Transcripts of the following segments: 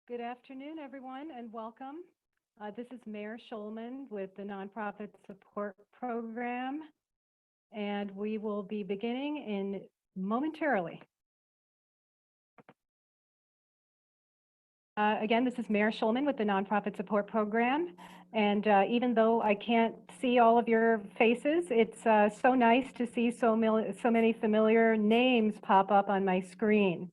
Good afternoon, everyone, and welcome. This is Mayor Schulman with the Nonprofit Support Program, and we will be beginning in momentarily. Again, this is Mayor Schulman with the Nonprofit Support Program, and even though I can't see all of your faces, it's so nice to see so many familiar names pop up on my screen.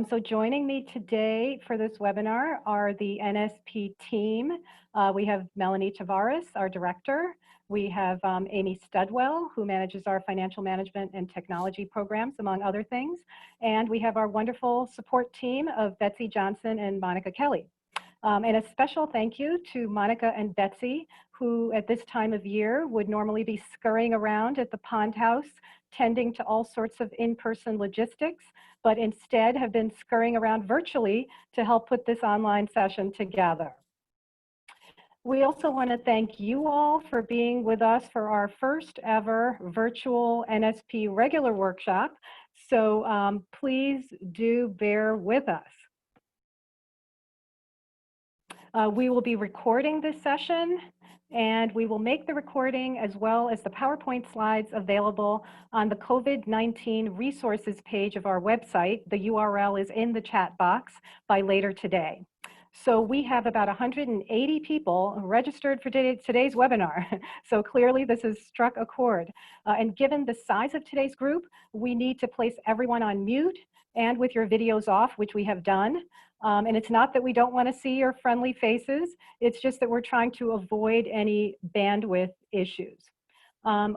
So joining me today for this webinar are the NSP team. We have Melanie Tavares, our director. We have Amy Studwell, who manages our financial management and technology programs, among other things. And we have our wonderful support team of Betsy Johnson and Monica Kelly. And a special thank you to Monica and Betsy, who at this time of year would normally be scurrying around at the Pond House, tending to all sorts of in-person logistics, but instead have been scurrying around virtually to help put this online session together. We also want to thank you all for being with us for our first ever virtual NSP regular workshop. So please do bear with us. We will be recording this session, and we will make the recording as well as the PowerPoint slides available on the COVID-19 resources page of our website. The URL is in the chat box by later today. So we have about 180 people registered for today's webinar. So clearly this has struck a chord. And given the size of today's group, we need to place everyone on mute and with your videos off, which we have done. And it's not that we don't want to see your friendly faces, it's just that we're trying to avoid any bandwidth issues.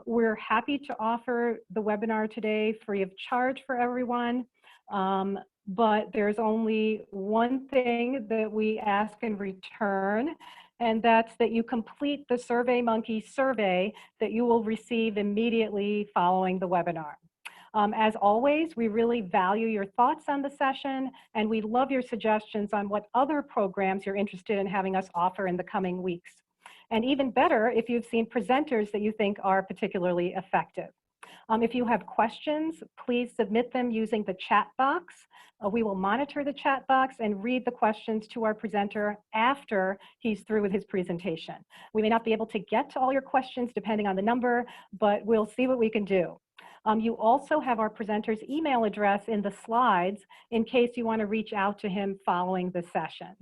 We're happy to offer the webinar today free of charge for everyone, but there's only one thing that we ask in return, and that's that you complete the SurveyMonkey survey that you will receive immediately following the webinar. As always, we really value your thoughts on the session, and we love your suggestions on what other programs you're interested in having us offer in the coming weeks. And even better, if you've seen presenters that you think are particularly effective. If you have questions, please submit them using the chat box. We will monitor the chat box and read the questions to our presenter after he's through with his presentation. We may not be able to get to all your questions depending on the number, but we'll see what we can do. You also have our presenter's email address in the slides in case you want to reach out to him following the session.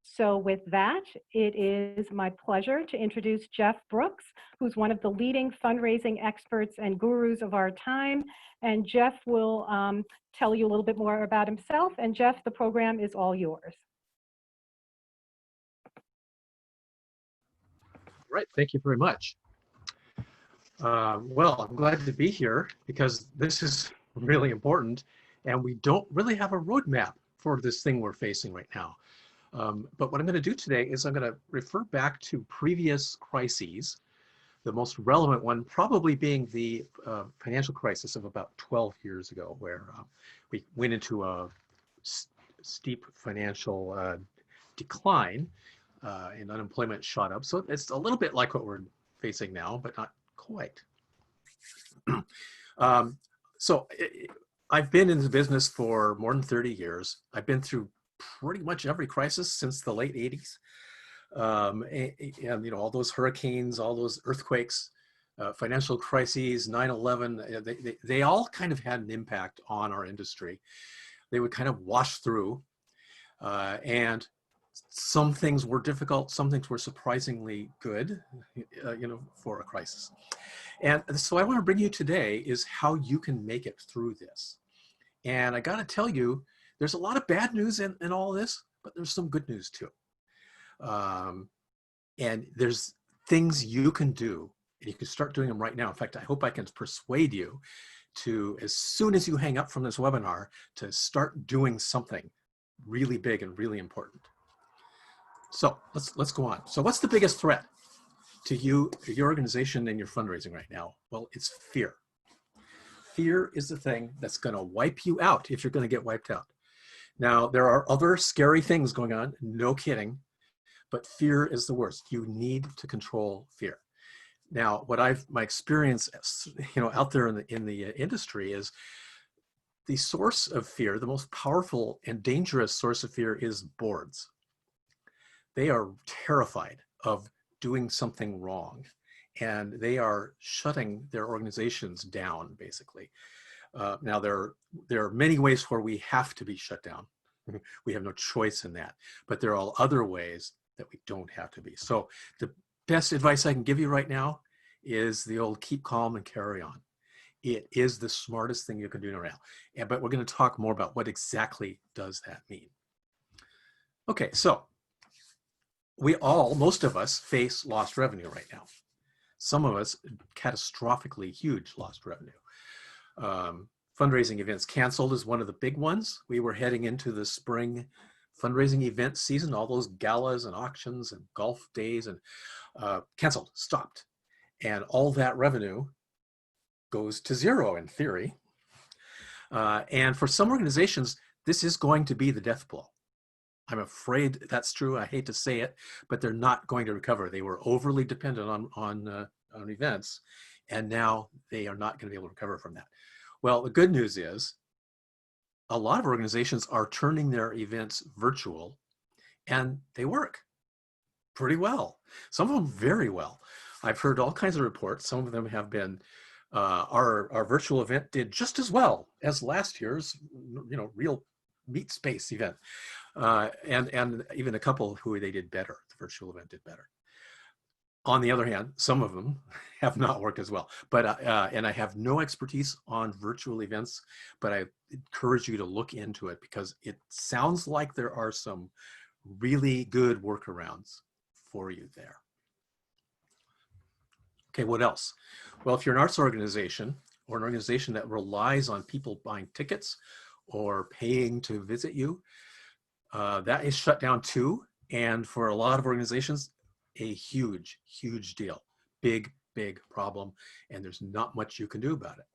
So with that, it is my pleasure to introduce Jeff Brooks, who's one of the leading fundraising experts and gurus of our time. And Jeff will tell you a little bit more about himself. And Jeff, the program is all yours. Right, thank you very much. Well, I'm glad to be here because this is really important and we don't really have a roadmap for this thing we're facing right now. But what I'm going to do today is I'm going to refer back to previous crises, the most relevant one probably being the financial crisis of about 12 years ago, where we went into a steep financial decline and unemployment shot up. So it's a little bit like what we're facing now, but not quite. I've been in the business for more than 30 years. I've been through pretty much every crisis since the late 80s. And you know, all those hurricanes, all those earthquakes, financial crises, 9/11, they all kind of had an impact on our industry. They would kind of wash through, and some things were difficult, some things were surprisingly good, you know, for a crisis. And so I want to bring you today is how you can make it through this. And I got to tell you, there's a lot of bad news in all this, but there's some good news too. And there's things you can do, and you can start doing them right now. In fact, I hope I can persuade you to, as soon as you hang up from this webinar, to start doing something really big and really important. So let's go on. So what's the biggest threat to you, your organization, and your fundraising right now? Well, it's fear. Fear is the thing that's going to wipe you out if you're going to get wiped out. Now, there are other scary things going on, no kidding, but fear is the worst. You need to control fear. Now, my experience, you know, out there in the industry is The source of fear, the most powerful and dangerous source of fear, is boards. They are terrified of doing something wrong, and they are shutting their organizations down, basically. Now, there are many ways where we have to be shut down. We have no choice in that, but there are all other ways that we don't have to be. So the best advice I can give you right now is the old keep calm and carry on. It is the smartest thing you can do right now. But we're going to talk more about what exactly does that mean. Okay, so most of us face lost revenue right now. Some of us catastrophically huge lost revenue. Fundraising events canceled is one of the big ones. We were heading into the spring fundraising event season, all those galas and auctions and golf days, and canceled, stopped. And all that revenue goes to zero in theory. And for some organizations, this is going to be the death blow. I'm afraid that's true. I hate to say it, but they're not going to recover. They were overly dependent on events, and now they are not going to be able to recover from that. Well, the good news is a lot of organizations are turning their events virtual, and they work pretty well. Some of them very well. I've heard all kinds of reports. Some of them have been, our virtual event did just as well as last year's, real meet space event. And even a couple who they did better, the virtual event did better. On the other hand, some of them have not worked as well. But and I have no expertise on virtual events, but I encourage you to look into it because it sounds like there are some really good workarounds for you there. Okay, what else? Well, if you're an arts organization or an organization that relies on people buying tickets or paying to visit you, that is shut down too. And for a lot of organizations, a huge, huge deal. Big, big problem. And there's not much you can do about it.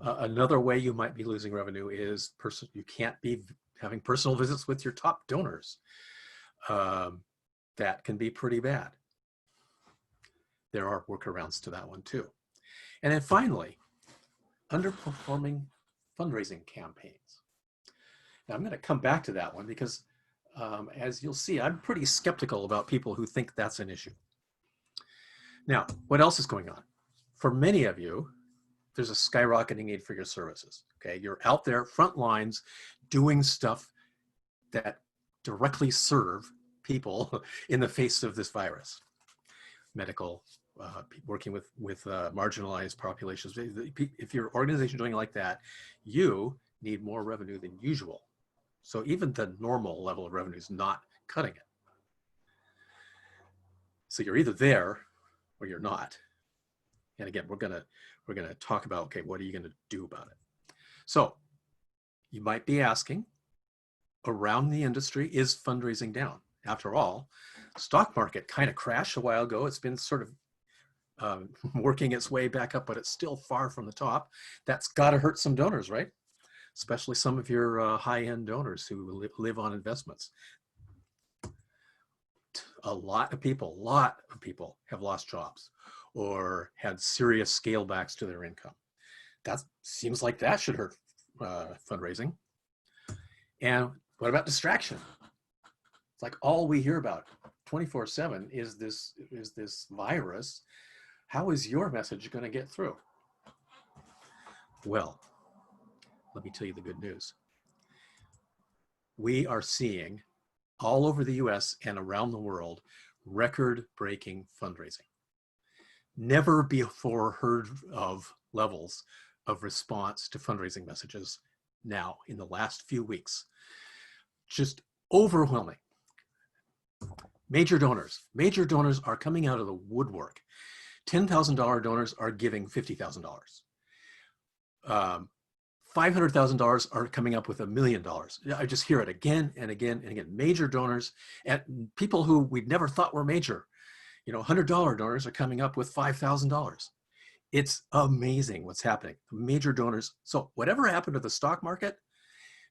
Another way you might be losing revenue is you can't be having personal visits with your top donors. That can be pretty bad. There are workarounds to that one too. And then finally, underperforming fundraising campaigns. Now I'm going to come back to that one because as you'll see, I'm pretty skeptical about people who think that's an issue. Now, what else is going on? For many of you, there's a skyrocketing need for your services. Okay, you're out there, front lines, doing stuff that directly serve people in the face of this virus. Medical, working with marginalized populations. If your organization is doing like that, you need more revenue than usual. So even the normal level of revenue is not cutting it. So you're either there or you're not. And again, we're gonna talk about, okay, what are you gonna do about it? So you might be asking, around the industry, is fundraising down? After all, stock market kind of crashed a while ago. It's been sort of working its way back up, but it's still far from the top. That's got to hurt some donors, right? Especially some of your high-end donors who live on investments. A lot of people have lost jobs or had serious scale backs to their income. That seems like that should hurt fundraising. And what about distraction? It's like all we hear about 24/7 is this virus. How is your message going to get through? Well, let me tell you the good news. We are seeing all over the US and around the world record-breaking fundraising. Never before heard of levels of response to fundraising messages now in the last few weeks. Just overwhelming. Major donors are coming out of the woodwork. $10,000 donors are giving $50,000. $500,000 are coming up with $1 million. I just hear it again and again and again. Major donors and people who we'd never thought were major. $100 donors are coming up with $5,000. It's amazing what's happening. Major donors. So whatever happened to the stock market,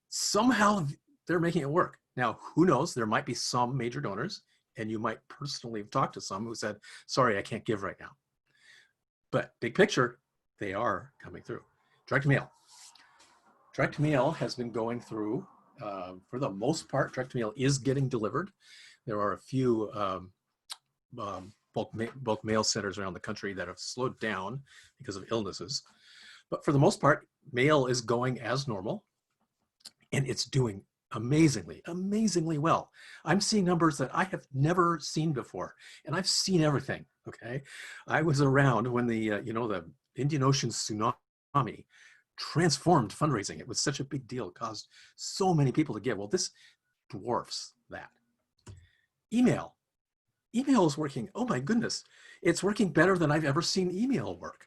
somehow they're making it work. Now, who knows? There might be some major donors, and you might personally have talked to some who said, sorry, I can't give right now. But big picture, they are coming through. Direct mail. Direct mail has been going through, for the most part, direct mail is getting delivered. There are a few bulk mail centers around the country that have slowed down because of illnesses. But for the most part, mail is going as normal, and it's doing amazingly well. I'm seeing numbers that I have never seen before, and I've seen everything. Okay, I was around when the the Indian Ocean tsunami transformed fundraising. It was such a big deal. It caused so many people to give. Well, this dwarfs that. Email. Email is working. Oh my goodness. It's working better than I've ever seen email work.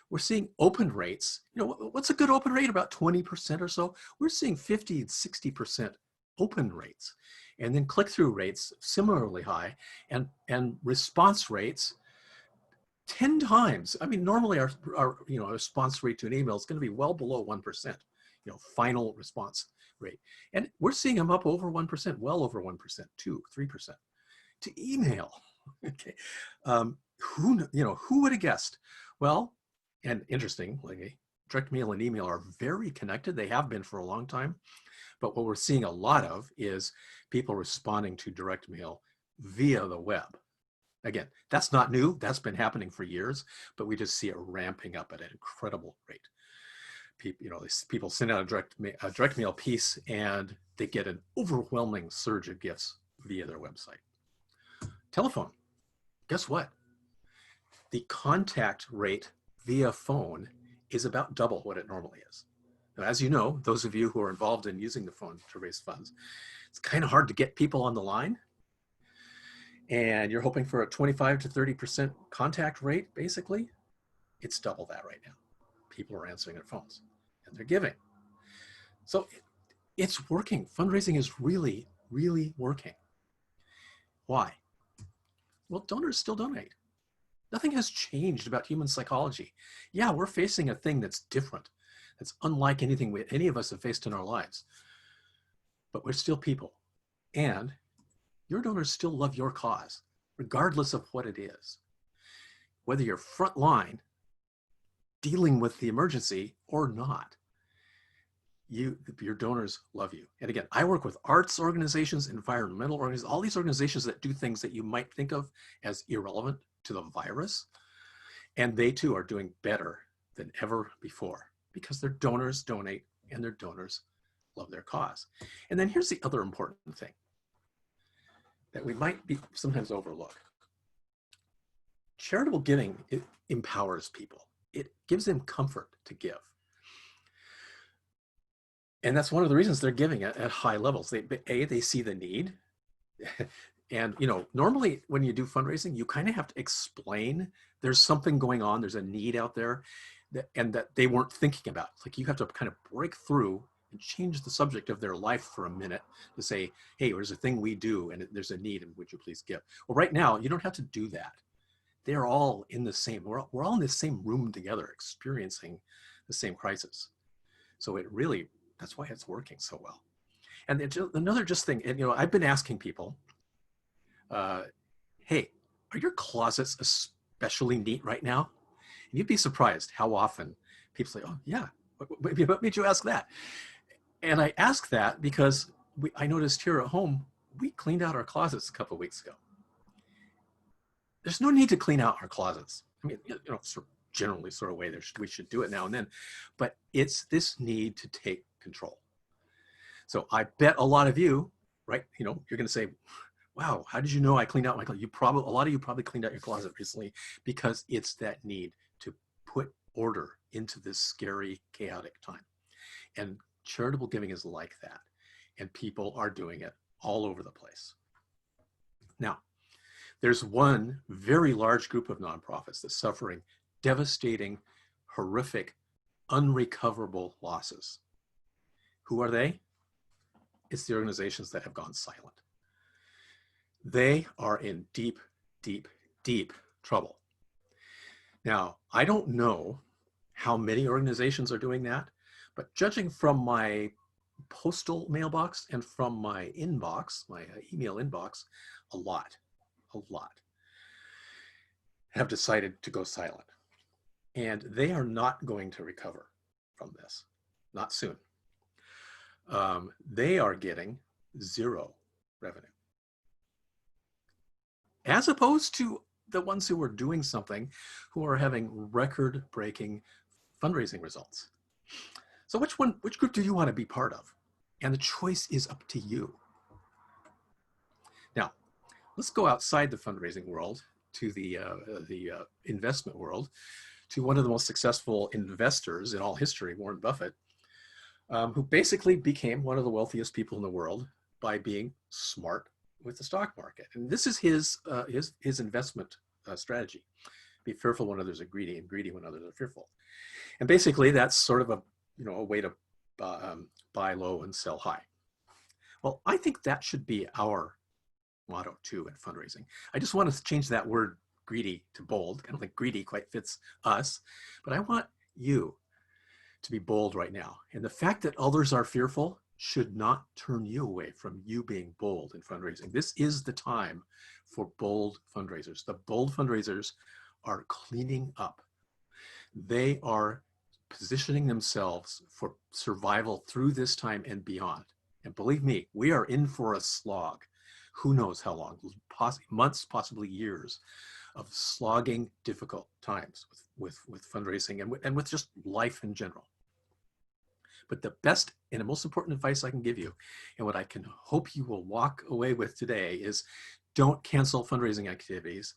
We're seeing open rates. What's a good open rate? About 20% or so. We're seeing 50 and 60% open rates. And then click-through rates similarly high, and response rates 10 times. I mean, normally our response rate to an email is going to be well below 1%, final response rate. And we're seeing them up over 1%, well over 1%, 2, 3% to email. Okay. Who would have guessed? Well, and interestingly, direct mail and email are very connected. They have been for a long time. But what we're seeing a lot of is people responding to direct mail via the web. Again, that's not new. That's been happening for years, but we just see it ramping up at an incredible rate. People send out a direct mail piece, and they get an overwhelming surge of gifts via their website. Telephone. Guess what? The contact rate via phone is about double what it normally is. Now, as you know, those of you who are involved in using the phone to raise funds, it's kind of hard to get people on the line. And you're hoping for a 25 to 30% contact rate, basically. It's double that right now. People are answering their phones and they're giving. So it's working. Fundraising is really working. Why? Well, donors still donate. Nothing has changed about human psychology. Yeah, we're facing a thing that's different, that's unlike anything any of us have faced in our lives. But we're still people. And your donors still love your cause, regardless of what it is. Whether you're front line dealing with the emergency or not, your donors love you. And again, I work with arts organizations, environmental organizations, all these organizations that do things that you might think of as irrelevant to the virus. And they too are doing better than ever before because their donors donate and their donors love their cause. And then here's the other important thing that we might be sometimes overlook. Charitable giving, it empowers people. It gives them comfort to give. And that's one of the reasons they're giving at high levels. They see the need. And normally when you do fundraising, you kind of have to explain there's something going on, there's a need out there and that they weren't thinking about. Like you have to kind of break through and change the subject of their life for a minute to say, hey, there's a thing we do and there's a need, and would you please give? Well, right now, you don't have to do that. They're all in the same, we're all in the same room together experiencing the same crisis. So that's why it's working so well. And another thing, and I've been asking people, hey, are your closets especially neat right now? And you'd be surprised how often people say, oh yeah, what made you ask that? And I ask that because I noticed here at home, we cleaned out our closets a couple of weeks ago. There's no need to clean out our closets. I mean, generally sort of way we should do it now and then, but it's this need to take control. So I bet a lot of you, right, you're going to say, wow, how did you know I cleaned out my closet? A lot of you probably cleaned out your closet recently because it's that need to put order into this scary, chaotic time. And charitable giving is like that. And people are doing it all over the place. Now, there's one very large group of nonprofits that's suffering devastating, horrific, unrecoverable losses. Who are they? It's the organizations that have gone silent. They are in deep trouble. Now, I don't know how many organizations are doing that, but judging from my postal mailbox and from my inbox, my email inbox, a lot have decided to go silent. And they are not going to recover from this, not soon. they are getting zero revenue. As opposed to the ones who are doing something, who are having record-breaking fundraising results. So which group do you want to be part of? And the choice is up to you. Now, let's go outside the fundraising world to the investment world, to one of the most successful investors in all history, Warren Buffett, who basically became one of the wealthiest people in the world by being smart with the stock market. And this is his investment strategy. Be fearful when others are greedy, and greedy when others are fearful. And basically that's sort of a way to buy low and sell high. Well, I think that should be our motto too in fundraising. I just want to change that word greedy to bold. I don't think greedy quite fits us, but I want you to be bold right now. And the fact that others are fearful should not turn you away from you being bold in fundraising. This is the time for bold fundraisers. The bold fundraisers are cleaning up. They are positioning themselves for survival through this time and beyond. And believe me, we are in for a slog. Who knows how long, months, possibly years of slogging, difficult times with fundraising and with just life in general. But the best and the most important advice I can give you, and what I can hope you will walk away with today, is don't cancel fundraising activities,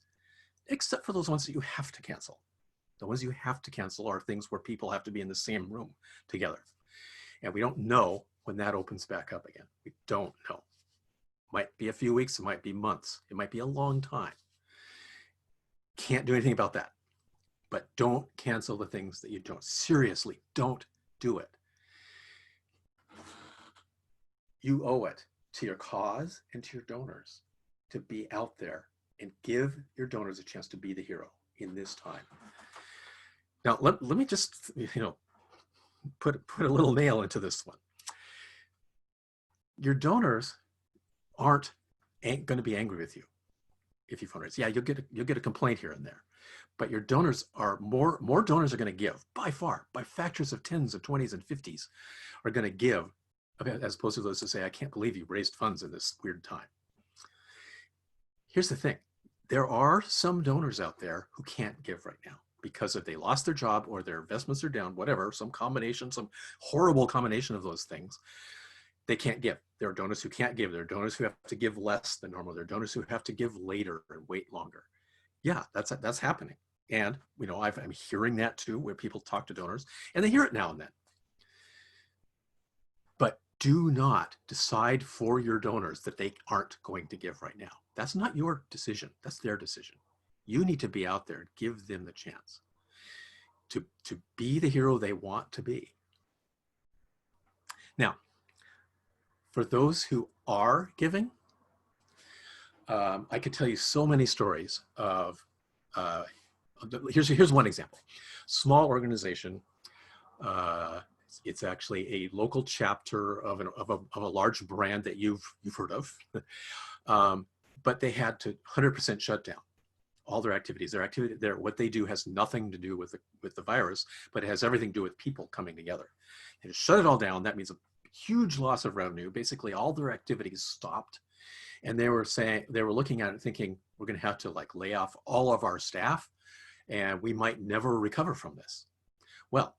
except for those ones that you have to cancel. The ones you have to cancel are things where people have to be in the same room together. And we don't know when that opens back up again. We don't know. Might be a few weeks, it might be months, it might be a long time. Can't do anything about that. But don't cancel the things that you don't. Seriously, don't do it. You owe it to your cause and to your donors to be out there and give your donors a chance to be the hero in this time. Now, let me just, put a little nail into this one. Your donors ain't going to be angry with you if you fundraise. Yeah, you'll get a complaint here and there, but your donors are more donors are going to give by far, by factors of 10s, of 20s, and 50s are going to give, as opposed to those who say, I can't believe you raised funds in this weird time. Here's the thing. There are some donors out there who can't give right now because if they lost their job or their investments are down, whatever, some horrible combination of those things, they can't give. There are donors who can't give. There are donors who have to give less than normal. There are donors who have to give later and wait longer. Yeah, that's happening. And I'm hearing that too, where people talk to donors and they hear it now and then. But do not decide for your donors that they aren't going to give right now. That's not your decision. That's their decision. You need to be out there and give them the chance to be the hero they want to be. Now, for those who are giving, I could tell you so many stories of, here's one example. Small organization, it's actually a local chapter of a large brand that you've heard of, but they had to 100% shut down all their activities. What they do has nothing to do with the virus, but it has everything to do with people coming together. And to shut it all down, that means a huge loss of revenue. Basically, all their activities stopped, and they were looking at it thinking, we're going to have to lay off all of our staff, and we might never recover from this. Well,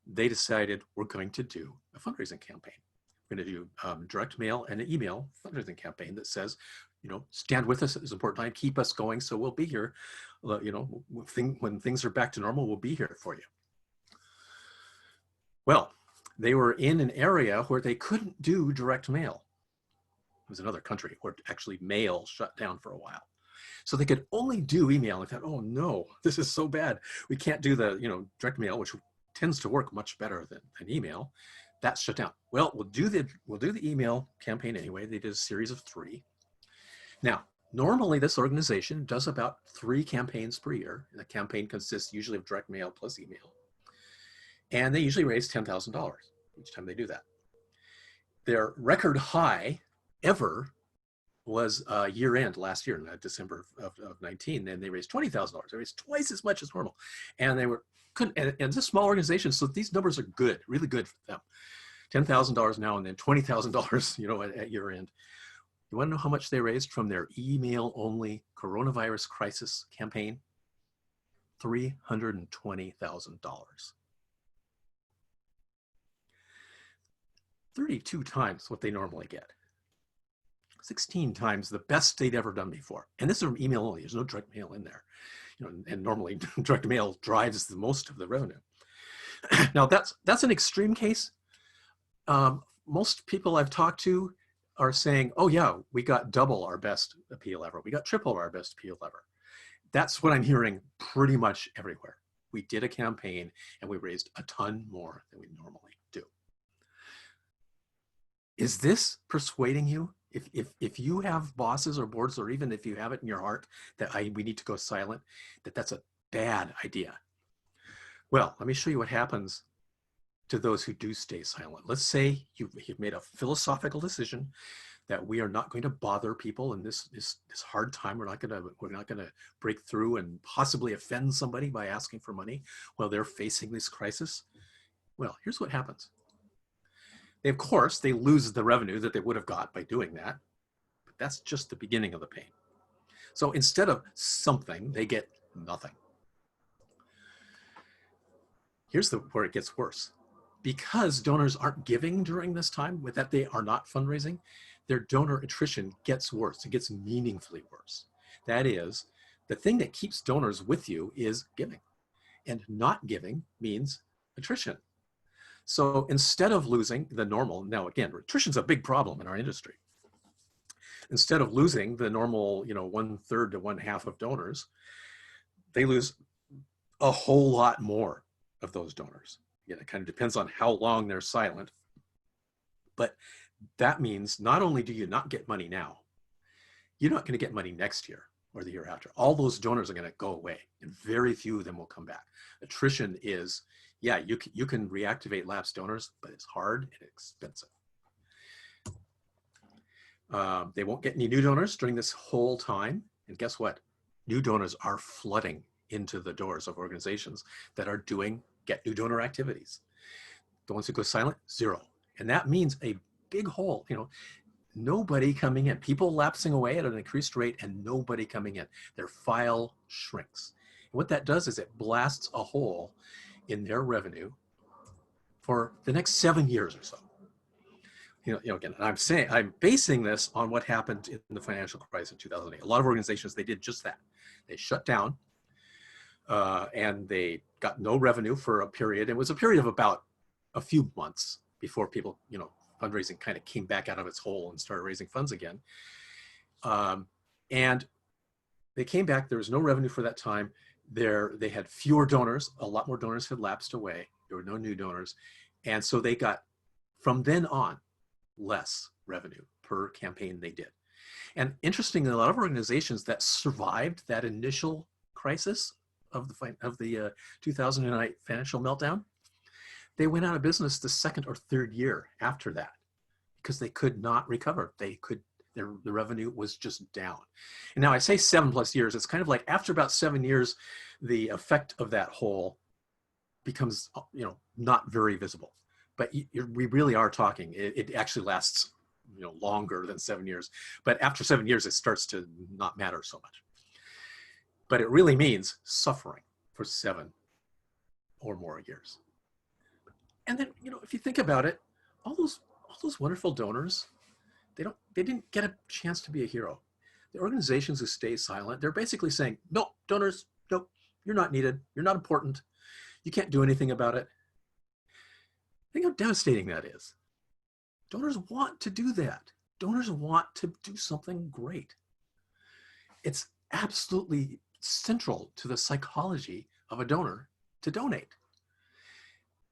they decided we're going to do a fundraising campaign. We're going to do direct mail and an email fundraising campaign that says, stand with us at this important time, keep us going, so we'll be here. When things are back to normal, we'll be here for you. Well, they were in an area where they couldn't do direct mail. It was another country where actually mail shut down for a while. So they could only do email. I thought, oh no, this is so bad. We can't do the direct mail, which tends to work much better than email. That's shut down. Well, we'll do the email campaign anyway. They did a series of 3. Now, normally this organization does about 3 campaigns per year. And the campaign consists usually of direct mail plus email. And they usually raise $10,000 each time they do that. Their record high ever was year end last year, December of 19, and they raised $20,000. They raised twice as much as normal. And they were and it's a small organization, so these numbers are good, really good for them $10,000 now and then $20,000, at year end. You want to know how much they raised from their email-only coronavirus crisis campaign? $320,000. 32 times what they normally get. 16 times the best they'd ever done before. And this is from email only. There's no direct mail in there. And normally direct mail drives the most of the revenue. Now that's an extreme case. Most people I've talked to are saying, oh yeah, we got double our best appeal ever. We got triple our best appeal ever. That's what I'm hearing pretty much everywhere. We did a campaign and we raised a ton more than we normally do. Is this persuading you? If you have bosses or boards, or even if you have it in your heart that we need to go silent, that's a bad idea. Well, let me show you what happens to those who do stay silent. Let's say you've made a philosophical decision that we are not going to bother people in this hard time. We're not going to break through and possibly offend somebody by asking for money while they're facing this crisis. Well, here's what happens. Of course, they lose the revenue that they would have got by doing that, but that's just the beginning of the pain. So instead of something, they get nothing. Here's where it gets worse. Because donors aren't giving during this time, with that they are not fundraising, their donor attrition gets worse. It gets meaningfully worse. That is, the thing that keeps donors with you is giving, and not giving means attrition. So instead of losing the normal, now again, attrition is a big problem in our industry. Instead of losing the normal, 1/3 to 1/2 of donors, they lose a whole lot more of those donors. Again, it kind of depends on how long they're silent. But that means not only do you not get money now, you're not going to get money next year or the year after. All those donors are going to go away, and very few of them will come back. Attrition is, yeah, you can reactivate lapsed donors, but it's hard and expensive. They won't get any new donors during this whole time. And guess what? New donors are flooding into the doors of organizations that are doing get new donor activities. The ones who go silent, zero. And that means a big hole, nobody coming in, people lapsing away at an increased rate and nobody coming in. Their file shrinks. And what that does is it blasts a hole in their revenue for the next 7 years or so. Again, I'm basing this on what happened in the financial crisis in 2008. A lot of organizations, they did just that. They shut down and they got no revenue for a period. It was a period of about a few months before people, fundraising kind of came back out of its hole and started raising funds again. And they came back, there was no revenue for that time. They had fewer donors, a lot more donors had lapsed away. There were no new donors. And so they got, from then on, less revenue per campaign they did. And interestingly, a lot of organizations that survived that initial crisis of the 2008 financial meltdown, they went out of business the second or third year after that because they could not recover. The revenue was just down. And now I say 7+ years, it's kind of like after about 7 years, the effect of that hole becomes, not very visible. But we really are talking, it actually lasts, longer than 7 years. But after 7 years, it starts to not matter so much. But it really means suffering for 7 or more years. And then, if you think about it, all those wonderful donors, they didn't get a chance to be a hero. The organizations who stay silent, they're basically saying, no, donors, no, you're not needed. You're not important. You can't do anything about it. Think how devastating that is. Donors want to do that. Donors want to do something great. It's absolutely central to the psychology of a donor to donate.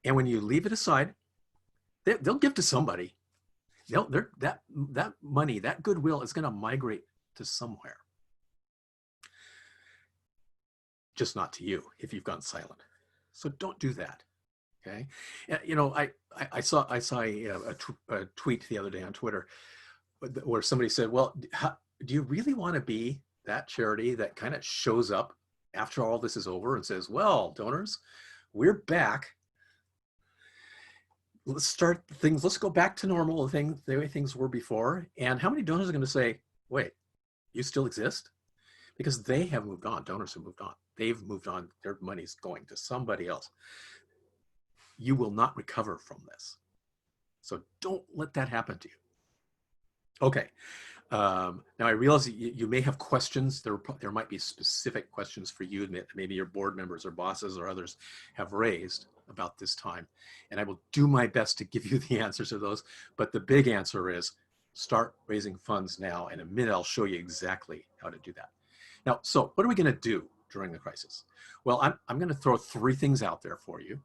And when you leave it aside, they'll give to somebody. That money, that goodwill is going to migrate to somewhere. Just not to you if you've gone silent. So don't do that. Okay. I saw a tweet the other day on Twitter where somebody said, well, do you really want to be that charity that kind of shows up after all this is over and says, well, donors, we're back. let's start things. Let's go back to normal, the way things were before. And how many donors are going to say, wait, you still exist? Because they have moved on. Donors have moved on. They've moved on. Their money's going to somebody else. You will not recover from this. So don't let that happen to you. Okay. Now I realize you may have questions. There might be specific questions for you that maybe your board members or bosses or others have raised about this time. And I will do my best to give you the answers to those. But the big answer is start raising funds now. And in a minute, I'll show you exactly how to do that. Now, so what are we going to do during the crisis? Well, I'm going to throw 3 things out there for you.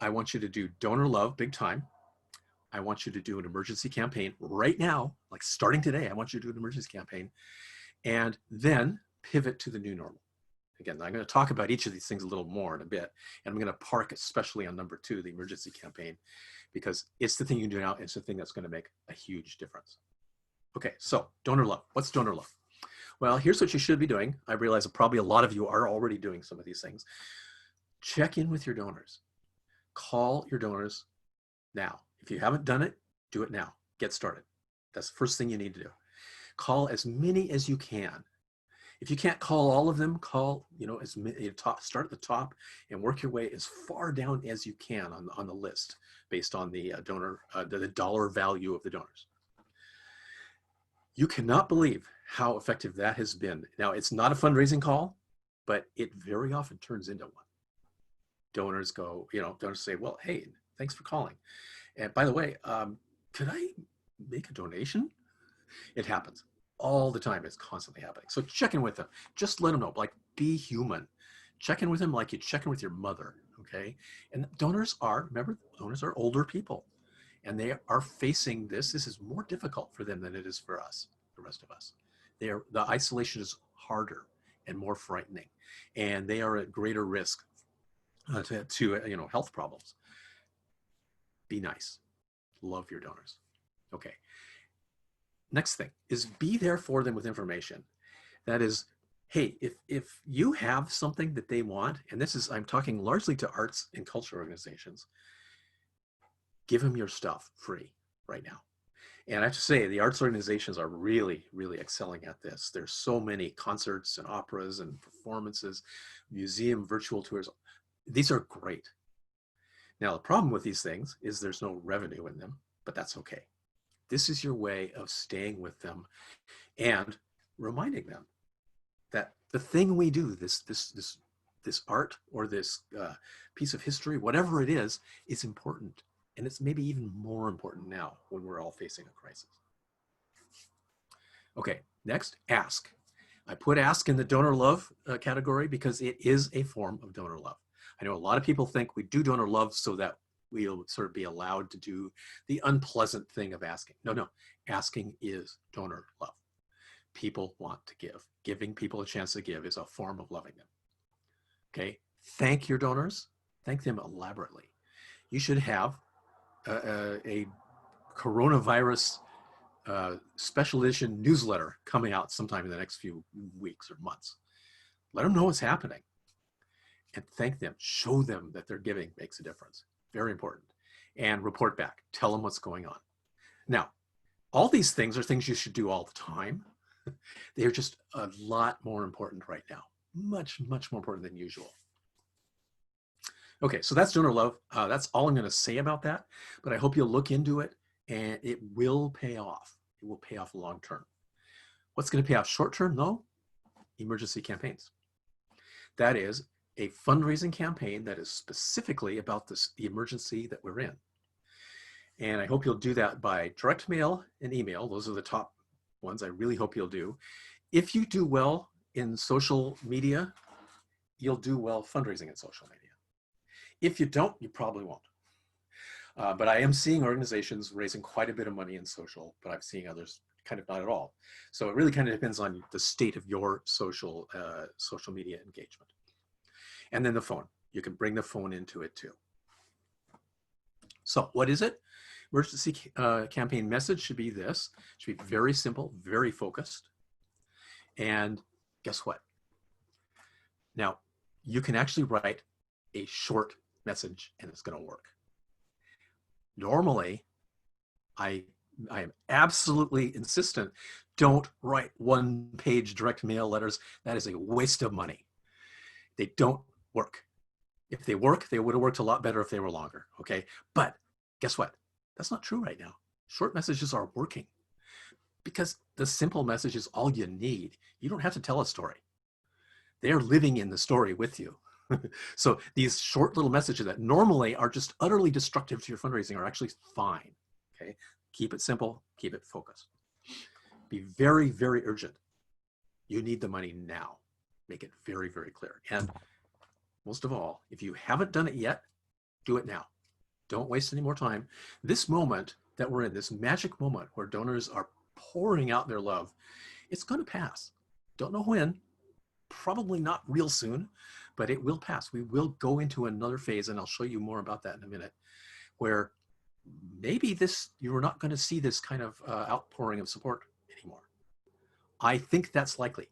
I want you to do donor love big time. I want you to do an emergency campaign right now, like starting today. I want you to do an emergency campaign and then pivot to the new normal. Again, I'm going to talk about each of these things a little more in a bit. And I'm going to park especially on number 2, the emergency campaign, because it's the thing you can do now. It's the thing that's going to make a huge difference. Okay, so donor love. What's donor love? Well, here's what you should be doing. I realize that probably a lot of you are already doing some of these things. Check in with your donors. Call your donors now. If you haven't done it, do it now. Get started. That's the first thing you need to do. Call as many as you can. If you can't call all of them, call, as many, start at the top and work your way as far down as you can on the list based on the donor, the dollar value of the donors. You cannot believe how effective that has been. Now, it's not a fundraising call, but it very often turns into one. Donors go, donors say, well, hey, thanks for calling. And by the way, could I make a donation? It happens all the time. It's constantly happening. So check in with them. Just let them know, like, be human. Check in with them like you check in with your mother, okay? And remember, donors are older people. And they are facing this. This is more difficult for them than it is for us, the rest of us. The isolation is harder and more frightening. And they are at greater risk to health problems. Be nice. Love your donors. Okay. Next thing is be there for them with information. That is, hey, if you have something that they want, and I'm talking largely to arts and culture organizations, give them your stuff free right now. And I have to say, the arts organizations are really, really excelling at this. There's so many concerts and operas and performances, museum virtual tours. These are great. Now, the problem with these things is there's no revenue in them, but that's okay. This is your way of staying with them and reminding them that the thing we do, this art or this piece of history, whatever it is important. And it's maybe even more important now when we're all facing a crisis. Okay, next, ask. I put ask in the donor love category because it is a form of donor love. I know a lot of people think we do donor love so that we'll sort of be allowed to do the unpleasant thing of asking. No, asking is donor love. People want to give. Giving people a chance to give is a form of loving them. Okay, thank your donors. Thank them elaborately. You should have a coronavirus special edition newsletter coming out sometime in the next few weeks or months. Let them know what's happening and thank them. Show them that their giving makes a difference. Very important. And report back. Tell them what's going on. Now, all these things are things you should do all the time. They're just a lot more important right now. Much, much more important than usual. Okay, so that's donor love. That's all I'm going to say about that, but I hope you'll look into it and it will pay off. It will pay off long term. What's going to pay off short term, though? Emergency campaigns. That is a fundraising campaign that is specifically about the emergency that we're in. And I hope you'll do that by direct mail and email. Those are the top ones I really hope you'll do. If you do well in social media, you'll do well fundraising in social media. If you don't, you probably won't. But I am seeing organizations raising quite a bit of money in social, but I'm seeing others kind of not at all. So it really kind of depends on the state of your social media engagement. And then the phone. You can bring the phone into it too. So what is it? Emergency campaign message should be this. It should be very simple, very focused. And guess what? Now, you can actually write a short message and it's going to work. Normally, I am absolutely insistent, don't write one-page direct mail letters. That is a waste of money. They don't work. If they work, they would have worked a lot better if they were longer, okay? But guess what? That's not true right now. Short messages are working because the simple message is all you need. You don't have to tell a story. They're living in the story with you. So these short little messages that normally are just utterly destructive to your fundraising are actually fine, okay? Keep it simple, keep it focused. Be very, very urgent. You need the money now. Make it very, very clear. And most of all, if you haven't done it yet, do it now. Don't waste any more time. This moment that we're in, this magic moment where donors are pouring out their love, it's going to pass. Don't know when, probably not real soon, but it will pass. We will go into another phase, and I'll show you more about that in a minute, where maybe you're not going to see this kind of outpouring of support anymore. I think that's likely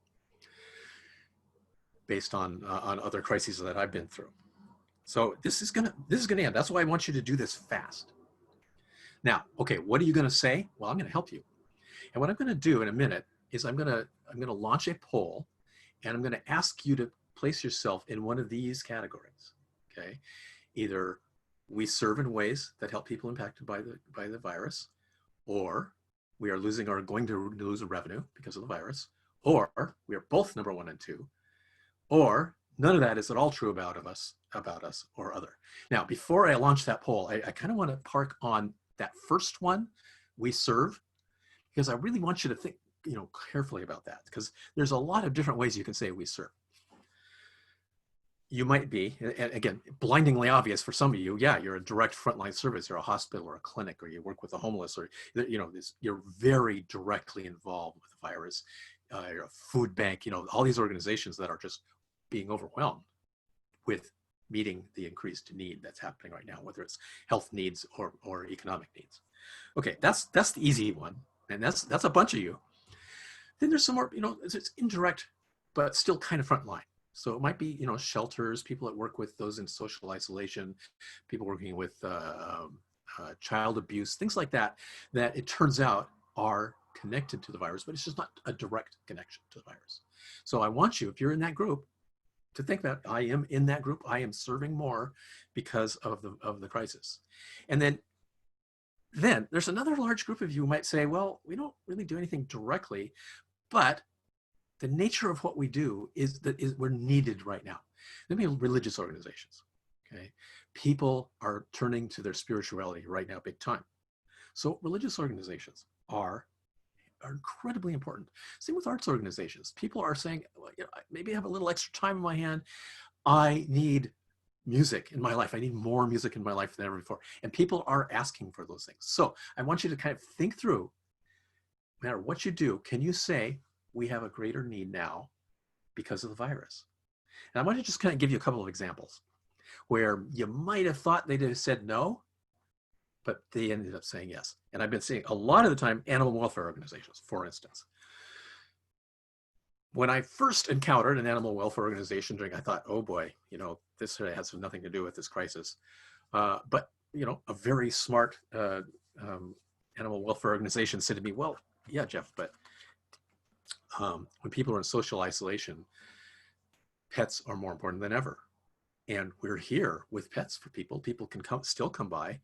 based on other crises that I've been through. So this is gonna end. That's why I want you to do this fast. Now, okay, what are you gonna say? Well, I'm gonna help you. And what I'm gonna do in a minute is I'm gonna launch a poll, and I'm gonna ask you to place yourself in one of these categories. Okay, either we serve in ways that help people impacted by the virus, or we are going to lose revenue because of the virus, or we are both number 1 and 2, or none of that is at all true about us or other. Now, before I launch that poll, I kind of want to park on that first one, we serve, because I really want you to think, carefully about that, because there's a lot of different ways you can say we serve. You might be, and again, blindingly obvious for some of you, yeah, you're a direct frontline service, you're a hospital or a clinic, or you work with the homeless, or you're very directly involved with the virus. You're a food bank, all these organizations that are just being overwhelmed with meeting the increased need that's happening right now, whether it's health needs or economic needs. Okay, that's the easy one, and that's a bunch of you. Then there's some more, it's indirect, but still kind of frontline. So it might be, shelters, people that work with those in social isolation, people working with child abuse, things like that, that it turns out are connected to the virus, but it's just not a direct connection to the virus. So I want you, if you're in that group, to think that I am in that group. I am serving more because of the crisis. And then there's another large group of you who might say, well, we don't really do anything directly, but the nature of what we do is that we're needed right now. Maybe religious organizations, okay? People are turning to their spirituality right now, big time. So religious organizations are incredibly important. Same with arts organizations. People are saying, well, maybe I have a little extra time in my hand. I need music in my life. I need more music in my life than ever before. And people are asking for those things. So I want you to kind of think through, no matter what you do, can you say, we have a greater need now because of the virus? And I want to just kind of give you a couple of examples where you might have thought they'd have said no, but they ended up saying yes. And I've been seeing a lot of the time animal welfare organizations, for instance. When I first encountered an animal welfare organization, I thought, oh boy, this has nothing to do with this crisis. But a very smart animal welfare organization said to me, well, yeah, Jeff, but when people are in social isolation, pets are more important than ever. And we're here with pets for people. People can still come by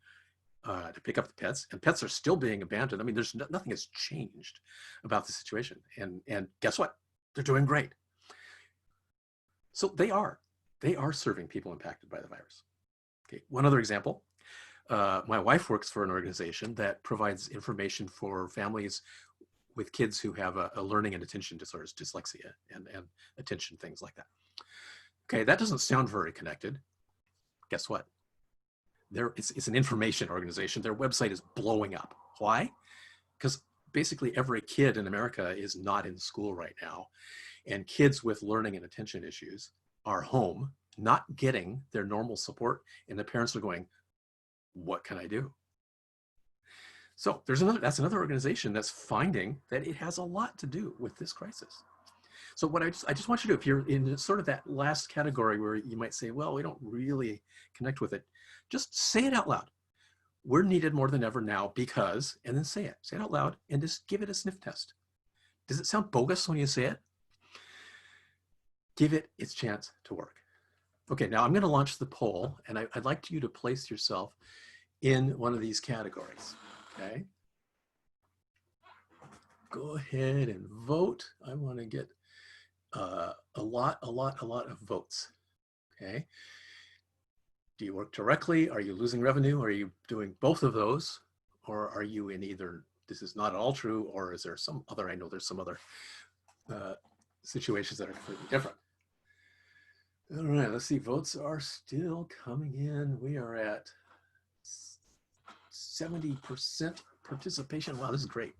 to pick up the pets, and pets are still being abandoned. I mean, there's nothing has changed about the situation. And guess what? They're doing great. So they are serving people impacted by the virus. Okay, one other example. My wife works for an organization that provides information for families with kids who have a learning and attention disorders, dyslexia and attention, things like that. Okay, that doesn't sound very connected. Guess what? It's an information organization. Their website is blowing up. Why? Because basically every kid in America is not in school right now. And kids with learning and attention issues are home, not getting their normal support. And the parents are going, what can I do? So that's another organization that's finding that it has a lot to do with this crisis. So what I just want you to do, if you're in sort of that last category where you might say, well, we don't really connect with it, just say it out loud. we're needed more than ever now because, and then say it out loud, and just give it a sniff test. Does it sound bogus when you say it? Give it its chance to work. Okay, now I'm going to launch the poll, and I'd like you to place yourself in one of these categories, okay? Go ahead and vote. I want to get a lot of votes, okay? Do you work directly? Are you losing revenue? Are you doing both of those? Or are you in either, this is not at all true, or is there some other, I know there's some other situations that are completely different. All right, let's see, votes are still coming in. We are at 70% participation. Wow, this is great.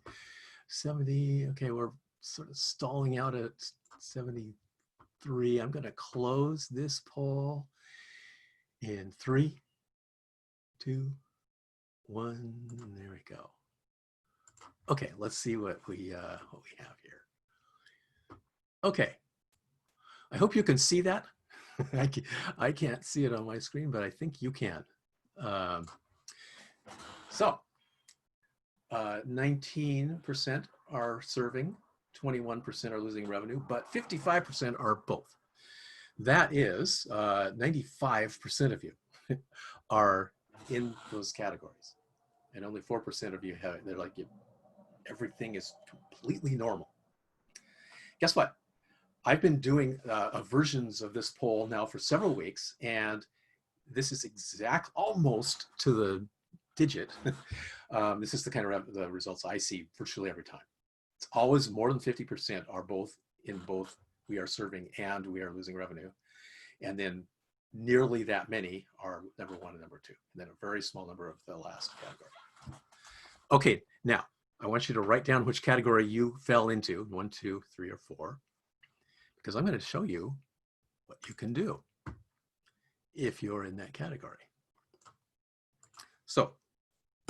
70, okay, we're sort of stalling out at 73. I'm gonna close this poll in 3, 2, 1, there we go. Okay, let's see what we have here. Okay, I hope you can see that. I can't see it on my screen, but I think you can. 19% are serving, 21% are losing revenue, but 55% are both. That is 95% of you are in those categories. And only 4% of you have, they're like, everything is completely normal. Guess what? I've been doing versions of this poll now for several weeks, and this is almost to the digit. This is the kind of the results I see virtually every time. It's always more than 50% are both in both we are serving and we are losing revenue. And then nearly that many are number 1 and number 2, and then a very small number of the last category. Okay, now I want you to write down which category you fell into, 1, 2, 3, or 4, because I'm going to show you what you can do if you're in that category. So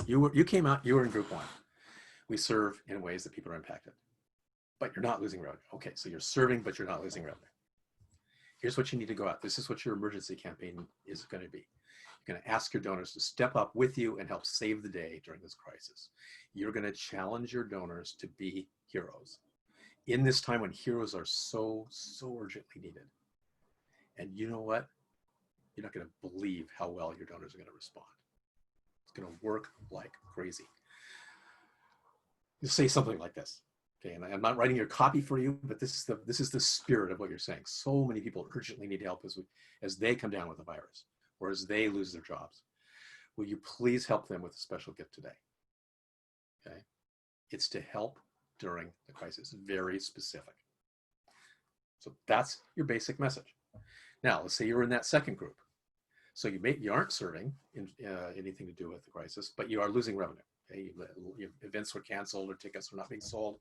you came out, you were in group 1. We serve in ways that people are impacted, but you're not losing revenue. Okay, so you're serving, but you're not losing revenue. Here's what you need to go out. This is what your emergency campaign is going to be. You're going to ask your donors to step up with you and help save the day during this crisis. You're going to challenge your donors to be heroes in this time when heroes are so urgently needed. And you know what? You're not going to believe how well your donors are going to respond. It's going to work like crazy. You say something like this. Okay, and I'm not writing your copy for you, but this is the spirit of what you're saying. So many people urgently need help as they come down with the virus, or as they lose their jobs. Will you please help them with a special gift today? Okay, it's to help during the crisis, very specific. So that's your basic message. Now, let's say you're in that second group. So you aren't serving in anything to do with the crisis, but you are losing revenue. Okay, your events were canceled or tickets were not being sold.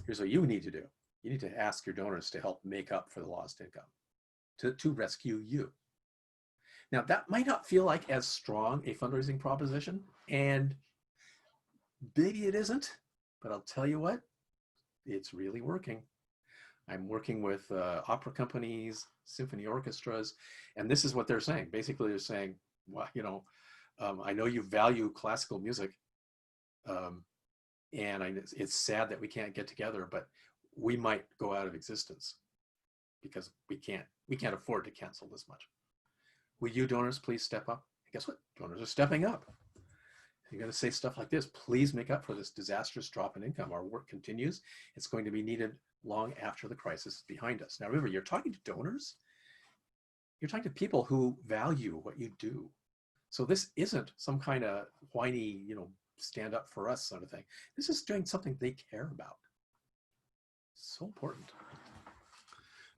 Here's what you need to do. You need to ask your donors to help make up for the lost income, to rescue you. Now, that might not feel like as strong a fundraising proposition, and maybe it isn't, but I'll tell you what, it's really working. I'm working with opera companies, symphony orchestras, and this is what they're saying. Basically, they're saying, well, I know you value classical music, and it's sad that we can't get together, but we might go out of existence because we can't afford to cancel this much. Will you donors please step up? And guess what? Donors are stepping up. You're going to say stuff like this: please make up for this disastrous drop in income. Our work continues. It's going to be needed long after the crisis is behind us. Now, remember, you're talking to donors. You're talking to people who value what you do. So this isn't some kind of whiny, stand up for us sort of thing. This is doing something they care about. So important.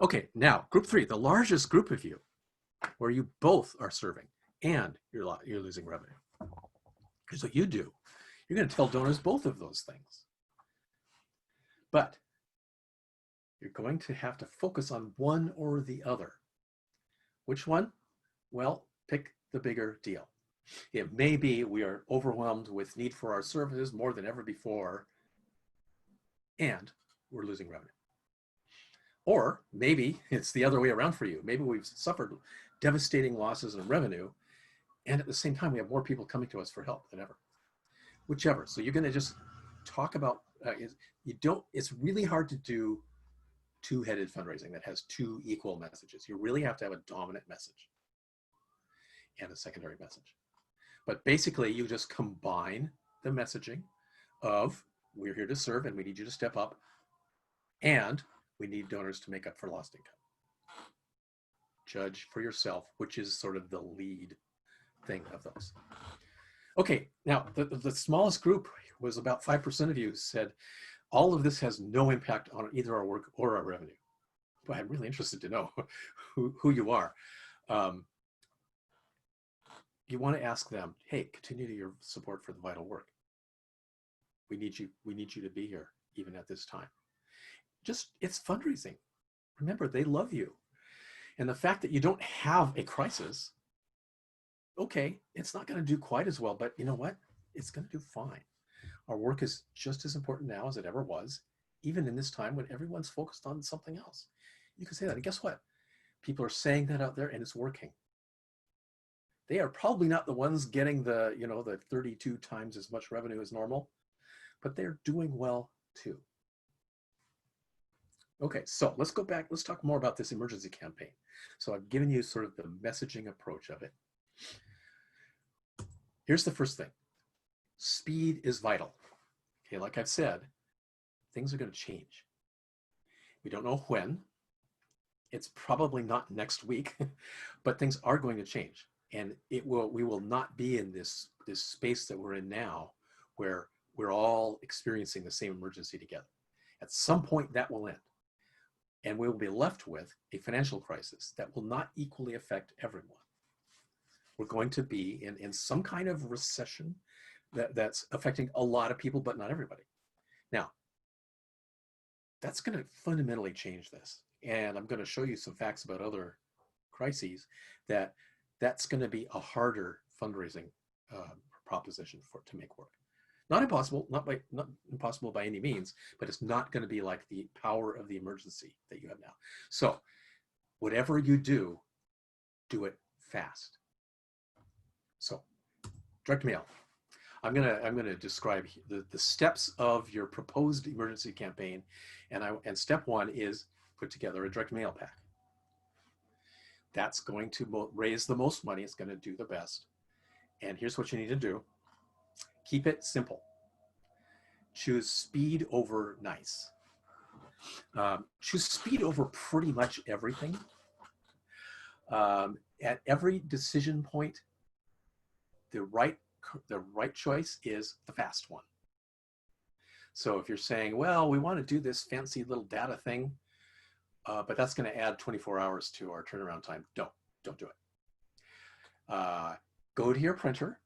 Okay, now group 3, the largest group of you, where you both are serving and you're losing revenue. Here's what you do. You're going to tell donors both of those things. But you're going to have to focus on one or the other. Which one? Well, pick the bigger deal. It may be we are overwhelmed with need for our services more than ever before, and we're losing revenue. Or maybe it's the other way around for you. Maybe we've suffered devastating losses in revenue, And at the same time, we have more people coming to us for help than ever. Whichever. So you're going to just talk about, it's really hard to do two-headed fundraising that has two equal messages. You really have to have a dominant message and a secondary message. But basically, you just combine the messaging of we're here to serve and we need you to step up, and we need donors to make up for lost income. Judge for yourself, which is sort of the lead thing of those. Okay, now the smallest group was about 5% of you said all of this has no impact on either our work or our revenue. But I'm really interested to know who you are. You want to ask them, hey, continue to your support for the vital work. We need you to be here even at this time. It's fundraising. Remember, they love you. And the fact that you don't have a crisis, okay, it's not going to do quite as well, but you know what? It's going to do fine. Our work is just as important now as it ever was, even in this time when everyone's focused on something else. You can say that. And guess what? People are saying that out there and it's working. They are probably not the ones getting the 32 times as much revenue as normal, but they're doing well too. Okay, so let's go back. Let's talk more about this emergency campaign. So I've given you sort of the messaging approach of it. Here's the first thing. Speed is vital. Okay, like I've said, things are going to change. We don't know when. It's probably not next week, but things are going to change. And we will not be in this space that we're in now where we're all experiencing the same emergency together. At some point that will end. And we will be left with a financial crisis that will not equally affect everyone. We're going to be in some kind of recession that's affecting a lot of people, but not everybody. Now, that's going to fundamentally change this. And I'm going to show you some facts about other crises that's going to be a harder fundraising proposition to make work. Not impossible, not impossible by any means, but it's not going to be like the power of the emergency that you have now. So whatever you do it fast. So direct mail. I'm gonna describe the steps of your proposed emergency campaign, and step one is put together a direct mail pack. That's going to raise the most money. It's going to do the best. And here's what you need to do. Keep it simple. Choose speed over nice. Choose speed over pretty much everything. At every decision point, the right choice is the fast one. So if you're saying, well, we want to do this fancy little data thing, but that's going to add 24 hours to our turnaround time, don't do it. Go to your printer,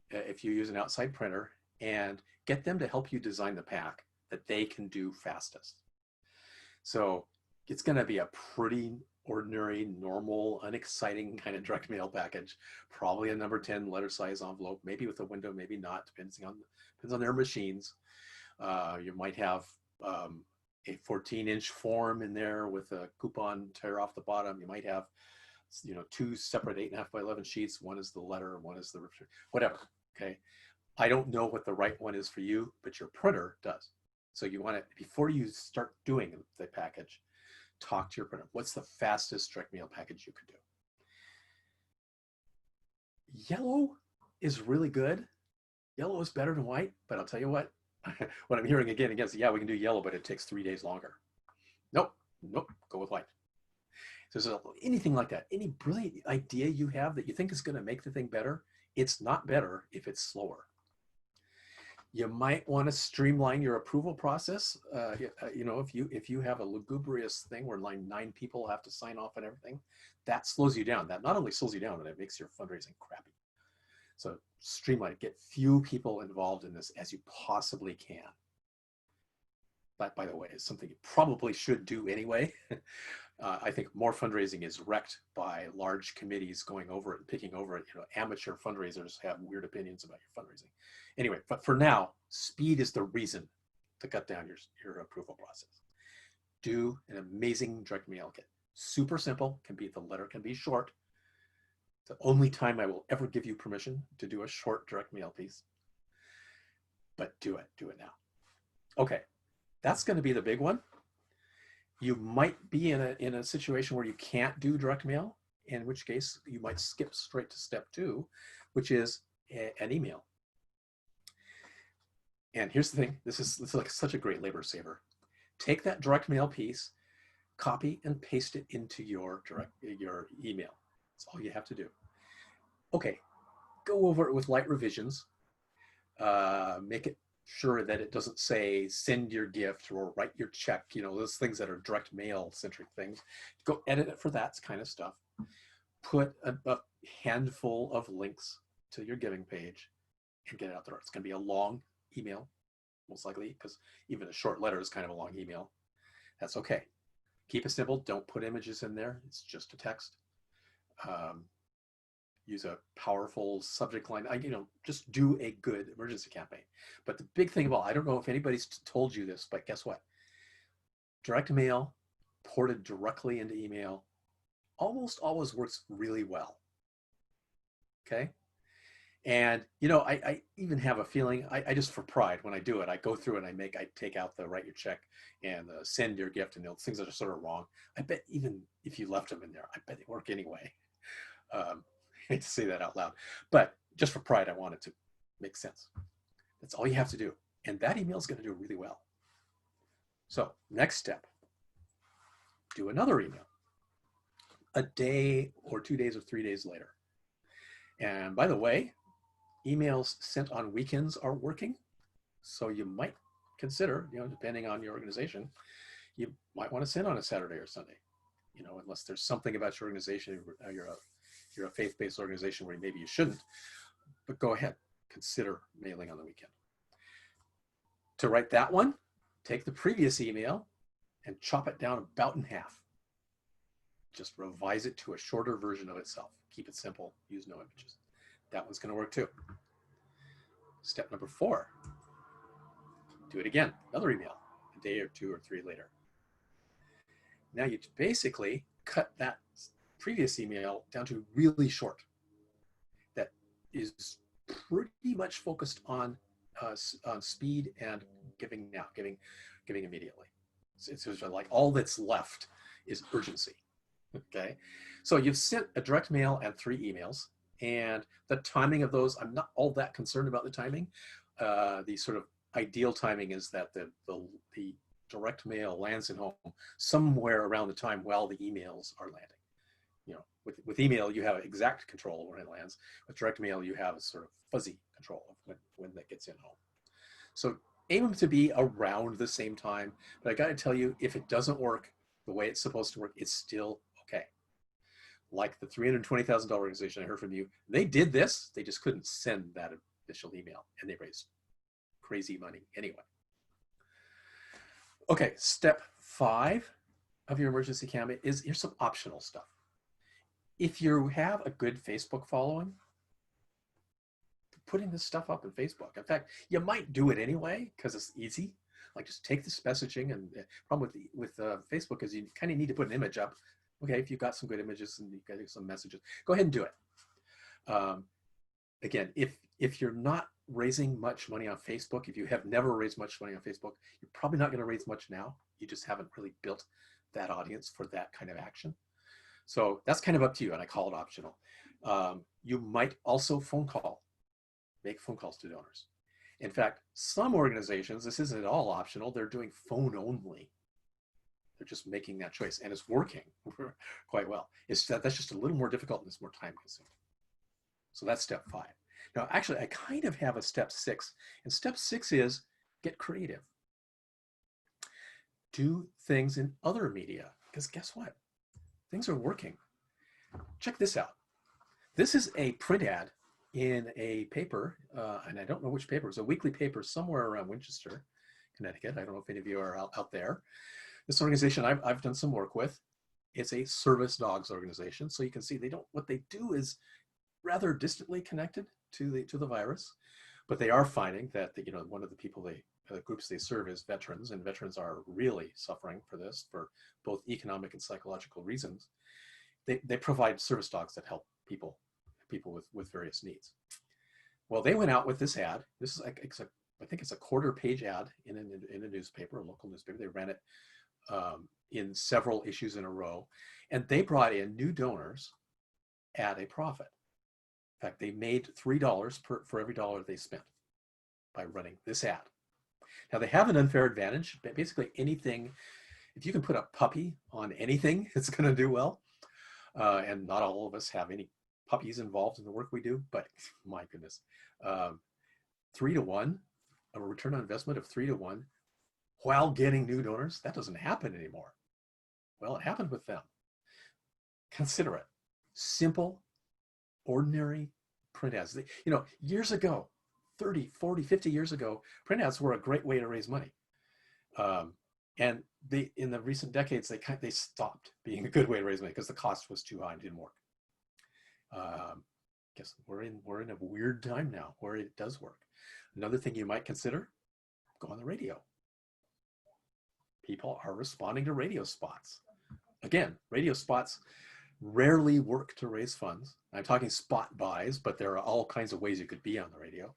if you use an outside printer, and get them to help you design the pack that they can do fastest. So it's going to be a pretty ordinary, normal, unexciting kind of direct mail package, probably a number 10 letter size envelope, maybe with a window, maybe not, depends on their machines. You might have a 14-inch form in there with a coupon tear off the bottom. You might have, two separate 8.5 by 11 sheets. One is the letter, one is the whatever. Okay, I don't know what the right one is for you, but your printer does. So you want to, before you start doing the package, talk to your printer. What's the fastest direct mail package you could do? Yellow is really good. Yellow is better than white, but I'll tell you what, what I'm hearing again and again is, yeah, we can do yellow, but it takes 3 days longer. Nope, go with white. So there's anything like that, any brilliant idea you have that you think is going to make the thing better, it's not better if it's slower. You might want to streamline your approval process. If you have a lugubrious thing where 9 people have to sign off on everything, that slows you down. That not only slows you down, but it makes your fundraising crappy. So streamline it. Get few people involved in this as you possibly can. That, by the way, is something you probably should do anyway. I think more fundraising is wrecked by large committees going over it and picking over it. Amateur fundraisers have weird opinions about your fundraising. Anyway, but for now, speed is the reason to cut down your approval process. Do an amazing direct mail kit. Super simple. The letter can be short. The only time I will ever give you permission to do a short direct mail piece. But do it now. Okay, that's going to be the big one. You might be in a situation where you can't do direct mail, in which case you might skip straight to step 2, which is an email. And here's the thing, this is like such a great labor saver. Take that direct mail piece, copy and paste it into your email. That's all you have to do. Okay, go over it with light revisions. Make it sure that it doesn't say send your gift or write your check, those things that are direct mail centric things. Go edit it for that kind of stuff. Put a handful of links to your giving page and get it out there. It's going to be a long email, most likely, because even a short letter is kind of a long email. That's okay. Keep it simple. Don't put images in there. It's just a text. Use a powerful subject line. Just do a good emergency campaign. But the big thing about, I don't know if anybody's told you this, but guess what? Direct mail ported directly into email almost always works really well. Okay. And, I even have a feeling, I just, for pride, when I do it, I go through and I take out the write your check and send your gift and things that are sort of wrong. I bet even if you left them in there, I bet they work anyway. I hate to say that out loud, but just for pride, I want it to make sense. That's all you have to do. And that email is going to do really well. So next step, do another email a day or 2 days or 3 days later. And by the way, emails sent on weekends are working. So you might consider, depending on your organization, you might want to send on a Saturday or Sunday, unless there's something about your organization, you're a faith-based organization where maybe you shouldn't, but go ahead, consider mailing on the weekend. To write that one, take the previous email and chop it down about in half. Just revise it to a shorter version of itself. Keep it simple, use no images. That one's going to work too. Step number 4, do it again, another email, a day or 2 or 3 later. Now you basically cut that previous email down to really short. That is pretty much focused on speed and giving now, giving immediately. It's like all that's left is urgency. Okay, so you've sent a direct mail and 3 emails, and the timing of those, I'm not all that concerned about the timing. The sort of ideal timing is that the direct mail lands in home somewhere around the time while the emails are landing. With email, you have exact control of when it lands. With direct mail, you have a sort of fuzzy control of when that gets in home. So aim them to be around the same time. But I got to tell you, if it doesn't work the way it's supposed to work, it's still okay. Like the $320,000 organization I heard from you, they did this. They just couldn't send that initial email, and they raised crazy money anyway. Okay, step 5 of your emergency campaign is here's some optional stuff. If you have a good Facebook following, putting this stuff up on Facebook. In fact, you might do it anyway because it's easy. Like just take this messaging, and the problem with Facebook is you kind of need to put an image up. Okay, if you've got some good images and you've got some messages, go ahead and do it. Again, if you're not raising much money on Facebook, if you have never raised much money on Facebook, you're probably not going to raise much now. You just haven't really built that audience for that kind of action. So that's kind of up to you, and I call it optional. You might also make phone calls to donors. In fact, some organizations, this isn't at all optional, they're doing phone only. They're just making that choice, and it's working quite well. That's just a little more difficult and it's more time consuming. So that's step 5. Now, actually, I kind of have a step 6, and step 6 is get creative. Do things in other media, because guess what? Things are working. Check this out. This is a print ad in a paper, and I don't know which paper. It's a weekly paper somewhere around Winchester, Connecticut. I don't know if any of you are out there. This organization I've done some work with. It's a service dogs organization. So you can see what they do is rather distantly connected to the virus, but they are finding that one of the groups they serve is veterans, and veterans are really suffering for this for both economic and psychological reasons. They provide service dogs that help people people with various needs. Well, they went out with this ad. This is like, I think it's a quarter-page ad in a newspaper, a local newspaper. They ran it in several issues in a row, and they brought in new donors at a profit. In fact, they made $3 for every dollar they spent by running this ad. Now, they have an unfair advantage. Basically, anything, if you can put a puppy on anything, it's going to do well. And not all of us have any puppies involved in the work we do, but my goodness, 3 to 1, a return on investment of 3 to 1, while getting new donors, that doesn't happen anymore. Well, it happened with them. Consider it. Simple, ordinary print ads. You know, years ago, 30, 40, 50 years ago, print ads were a great way to raise money. And in the recent decades, they stopped being a good way to raise money because the cost was too high and didn't work. Guess we're in a weird time now where it does work. Another thing you might consider, go on the radio. People are responding to radio spots. Again, radio spots rarely work to raise funds. I'm talking spot buys, but there are all kinds of ways you could be on the radio.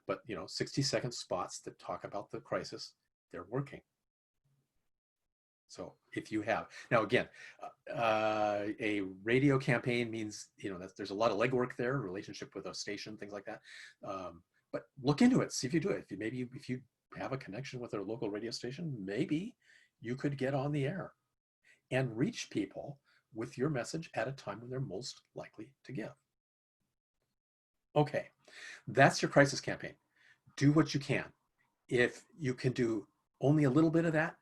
But, you know, 60-second spots that talk about the crisis, they're working. So if you have, now again, a radio campaign means, you know, that there's a lot of legwork there, relationship with a station, things like that. But look into it, see if you do it. If you have a connection with a local radio station, maybe you could get on the air and reach people with your message at a time when they're most likely to give. Okay, that's your crisis campaign. Do what you can. If you can do only a little bit of that,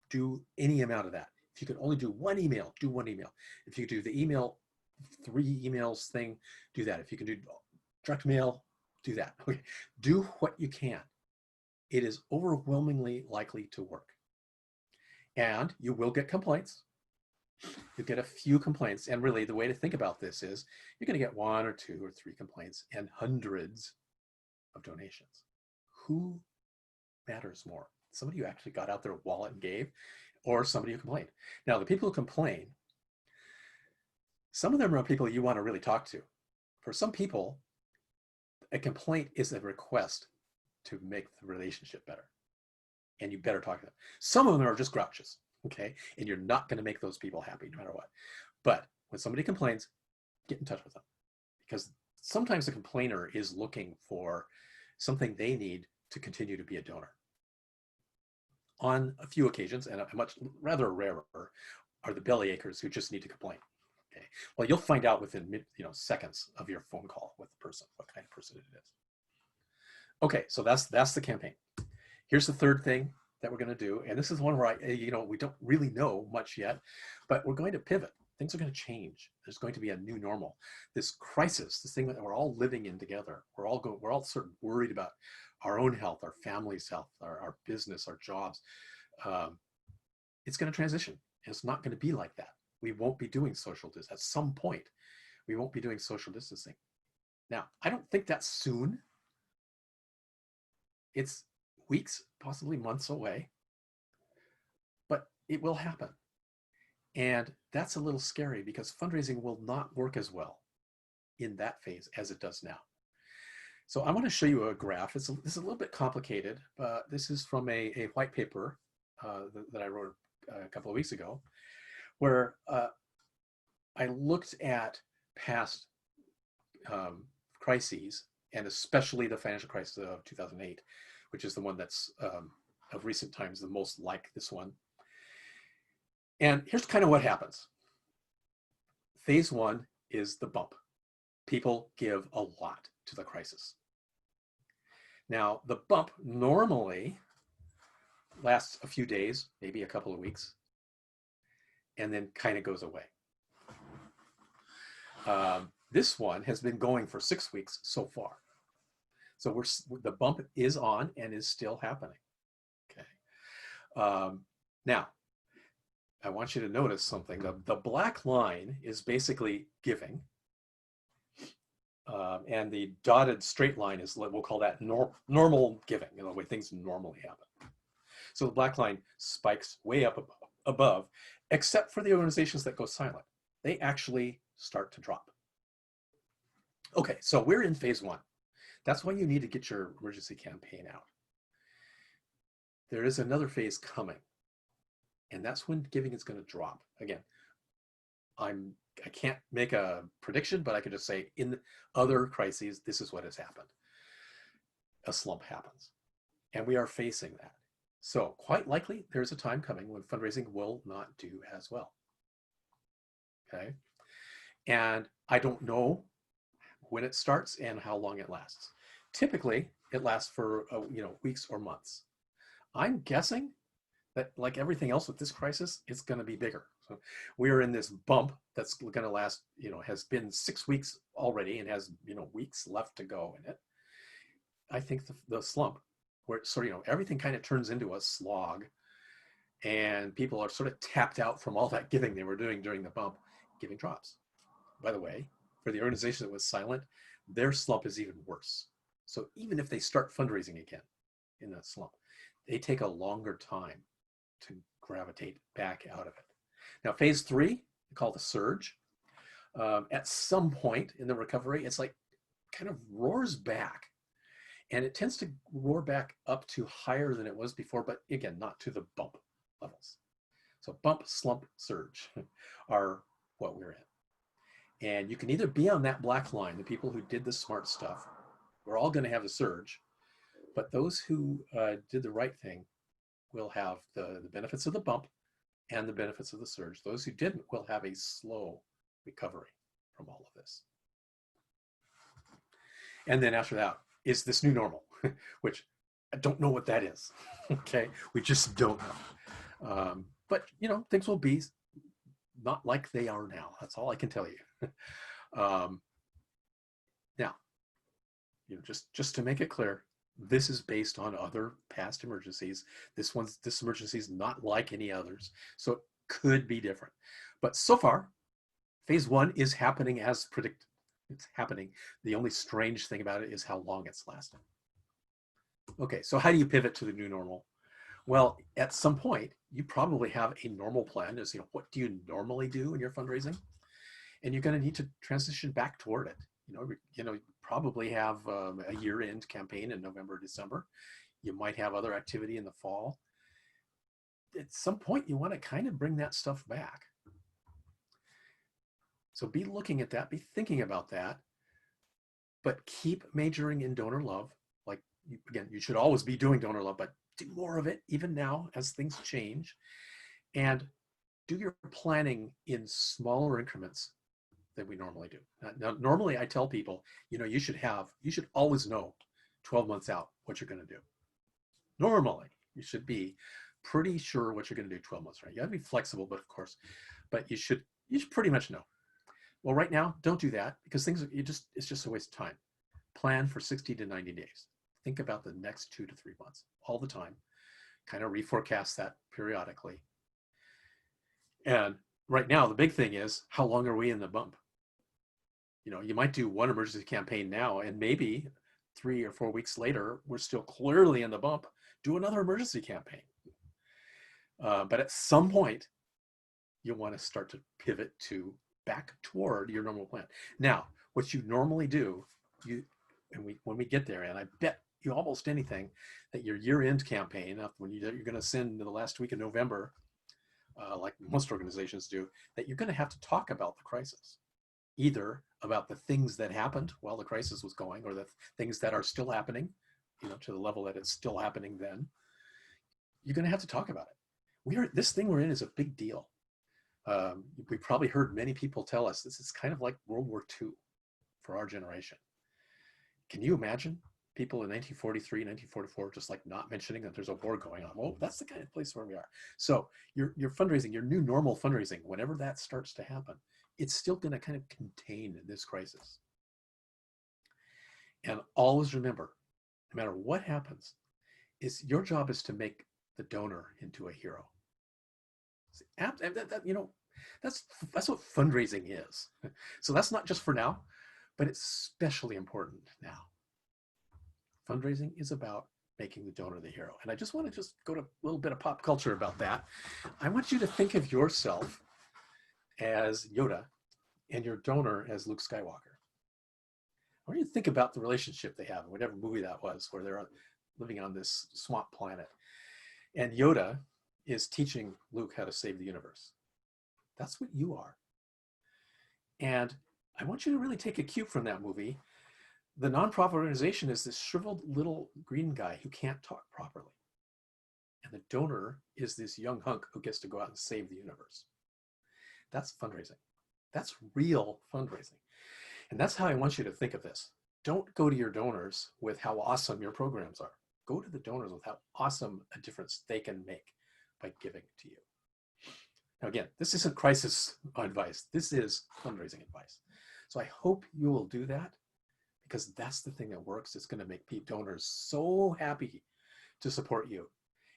do any amount of that. If you can only do one email, do one email. If you do the email, 3 emails thing, do that. If you can do direct mail, do that. Okay. Do what you can. It is overwhelmingly likely to work. And you will get complaints. You get a few complaints. And really, the way to think about this is you're going to get 1 or 2 or 3 complaints and hundreds of donations. Who matters more? Somebody who actually got out their wallet and gave, or somebody who complained. Now, the people who complain, some of them are people you want to really talk to. For some people, a complaint is a request to make the relationship better. And you better talk to them. Some of them are just grouches, okay? And you're not going to make those people happy no matter what. But when somebody complains, get in touch with them. Because sometimes the complainer is looking for something they need to continue to be a donor. On a few occasions, and rather rarer, are the bellyachers who just need to complain. Okay. Well, you'll find out within seconds of your phone call with the person what kind of person it is. Okay, so that's the campaign. Here's the third thing that we're going to do, and this is one where we don't really know much yet, but we're going to pivot. Things are going to change. There's going to be a new normal. This crisis, this thing that we're all living in together. We're all sort of worried about our own health, our family's health, our business, our jobs. It's going to transition. And it's not going to be like that. We won't be doing social distancing. At some point, we won't be doing social distancing. Now, I don't think that's soon. It's weeks, possibly months away, but it will happen. And that's a little scary because fundraising will not work as well in that phase as it does now. So I want to show you a graph. This is a little bit complicated, but this is from a white paper that I wrote a couple of weeks ago, where I looked at past crises, and especially the financial crisis of 2008, which is the one that's of recent times the most like this one. And here's kind of what happens. Phase 1 is the bump. People give a lot to the crisis. Now, the bump normally lasts a few days, maybe a couple of weeks, and then kind of goes away. This one has been going for 6 weeks so far. So the bump is on and is still happening. Okay. Now, I want you to notice something. The black line is basically giving. And the dotted straight line is, we'll call that normal giving, the way things normally happen. So the black line spikes way up above, except for the organizations that go silent. They actually start to drop. Okay, so we're in phase one. That's when you need to get your emergency campaign out. There is another phase coming, and that's when giving is going to drop. Again, I can't make a prediction, but I can just say in other crises, this is what has happened. A slump happens, and we are facing that. So quite likely, there's a time coming when fundraising will not do as well. Okay, and I don't know when it starts and how long it lasts. Typically, it lasts for weeks or months. I'm guessing that, like everything else with this crisis, it's going to be bigger. So we are in this bump that's going to last, has been 6 weeks already and has, weeks left to go in it. I think the slump, where sort of, everything kind of turns into a slog, and people are sort of tapped out from all that giving they were doing during the bump, giving drops. By the way, for the organization that was silent, their slump is even worse. So even if they start fundraising again in that slump, they take a longer time to gravitate back out of it. Now, phase three, we call the surge. At some point in the recovery, it's like kind of roars back. And it tends to roar back up to higher than it was before, but again, not to the bump levels. So bump, slump, surge are what we're in. And you can either be on that black line, the people who did the smart stuff, we're all going to have the surge, but those who did the right thing will have the benefits of the bump and the benefits of the surge. Those who didn't will have a slow recovery from all of this. And then after that is this new normal, which I don't know what that is. Okay, we just don't know. But things will be not like they are now. That's all I can tell you. Now, just to make it clear, this is based on other past emergencies. This emergency is not like any others, so it could be different. But so far, phase one is happening as predicted. It's happening. The only strange thing about it is how long it's lasting. Okay, so how do you pivot to the new normal? Well, at some point, you probably have a normal plan. Is what do you normally do in your fundraising, and you're going to need to transition back toward it. You probably have a year-end campaign in November, December. You might have other activity in the fall. At some point, you want to kind of bring that stuff back. So be looking at that, be thinking about that, but keep majoring in donor love. Like, again, you should always be doing donor love, but do more of it even now as things change. And do your planning in smaller increments than we normally do. Now, normally I tell people, you should always know 12 months out what you're going to do. Normally, you should be pretty sure what you're going to do 12 months, right? You have to be flexible, but you should pretty much know. Well, right now, don't do that because it's just a waste of time. Plan for 60 to 90 days. Think about the next 2 to 3 months all the time. Kind of reforecast that periodically. And right now, the big thing is, how long are we in the bump? You might do one emergency campaign now, and maybe 3 or 4 weeks later, we're still clearly in the bump. Do another emergency campaign. But at some point, you want to start to pivot back toward your normal plan. Now, what you normally do, when we get there, and I bet you almost anything that your year-end campaign, when you're going to send the last week of November, like most organizations do, that you're going to have to talk about the crisis. Either about the things that happened while the crisis was going, or the things that are still happening, to the level that it's still happening then. You're going to have to talk about it. This thing we're in is a big deal. We probably heard many people tell us this is kind of like World War II for our generation. Can you imagine people in 1943, 1944, just like not mentioning that there's a war going on? Well, that's the kind of place where we are. So your fundraising, your new normal fundraising, whenever that starts to happen, it's still going to kind of contain this crisis. And always remember, no matter what happens, your job is to make the donor into a hero. That's what fundraising is. So that's not just for now, but it's especially important now. Fundraising is about making the donor the hero. And I just want to go to a little bit of pop culture about that. I want you to think of yourself as Yoda and your donor as Luke Skywalker. I want you to think about the relationship they have in whatever movie that was, where they're living on this swamp planet. And Yoda is teaching Luke how to save the universe. That's what you are. And I want you to really take a cue from that movie. The nonprofit organization is this shriveled little green guy who can't talk properly. And the donor is this young hunk who gets to go out and save the universe. That's fundraising. That's real fundraising. And that's how I want you to think of this. Don't go to your donors with how awesome your programs are. Go to the donors with how awesome a difference they can make by giving to you. Now, again, this isn't crisis advice. This is fundraising advice. So I hope you will do that, because that's the thing that works. It's going to make donors so happy to support you,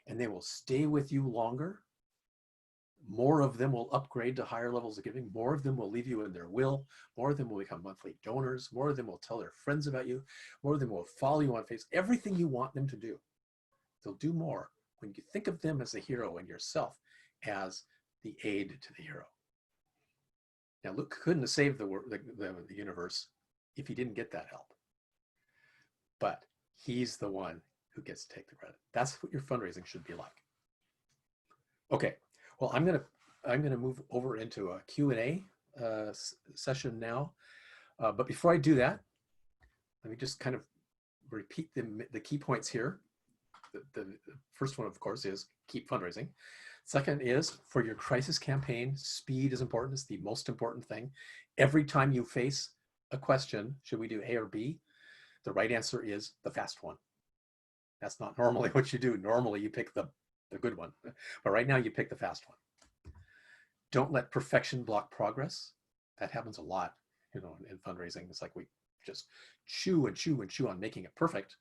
and they will stay with you longer. More of them will upgrade to higher levels of giving. More of them will leave you in their will. More of them will become monthly donors. More of them will tell their friends about you. More of them will follow you on Facebook. Everything you want them to do, they'll do more when you think of them as the hero and yourself as the aid to the hero. Now, Luke couldn't have saved the universe if he didn't get that help. But he's the one who gets to take the credit. That's what your fundraising should be like. Okay. Well, I'm gonna move over into a Q&A session now. But before I do that, let me just kind of repeat the key points here. The first one, of course, is keep fundraising. Second is, for your crisis campaign, speed is important. It's the most important thing. Every time you face a question, should we do A or B? The right answer is the fast one. That's not normally what you do. Normally you pick the good one, but right now you pick the fast one. Don't let perfection block progress. That happens a lot, in fundraising. It's like we just chew and chew and chew on making it perfect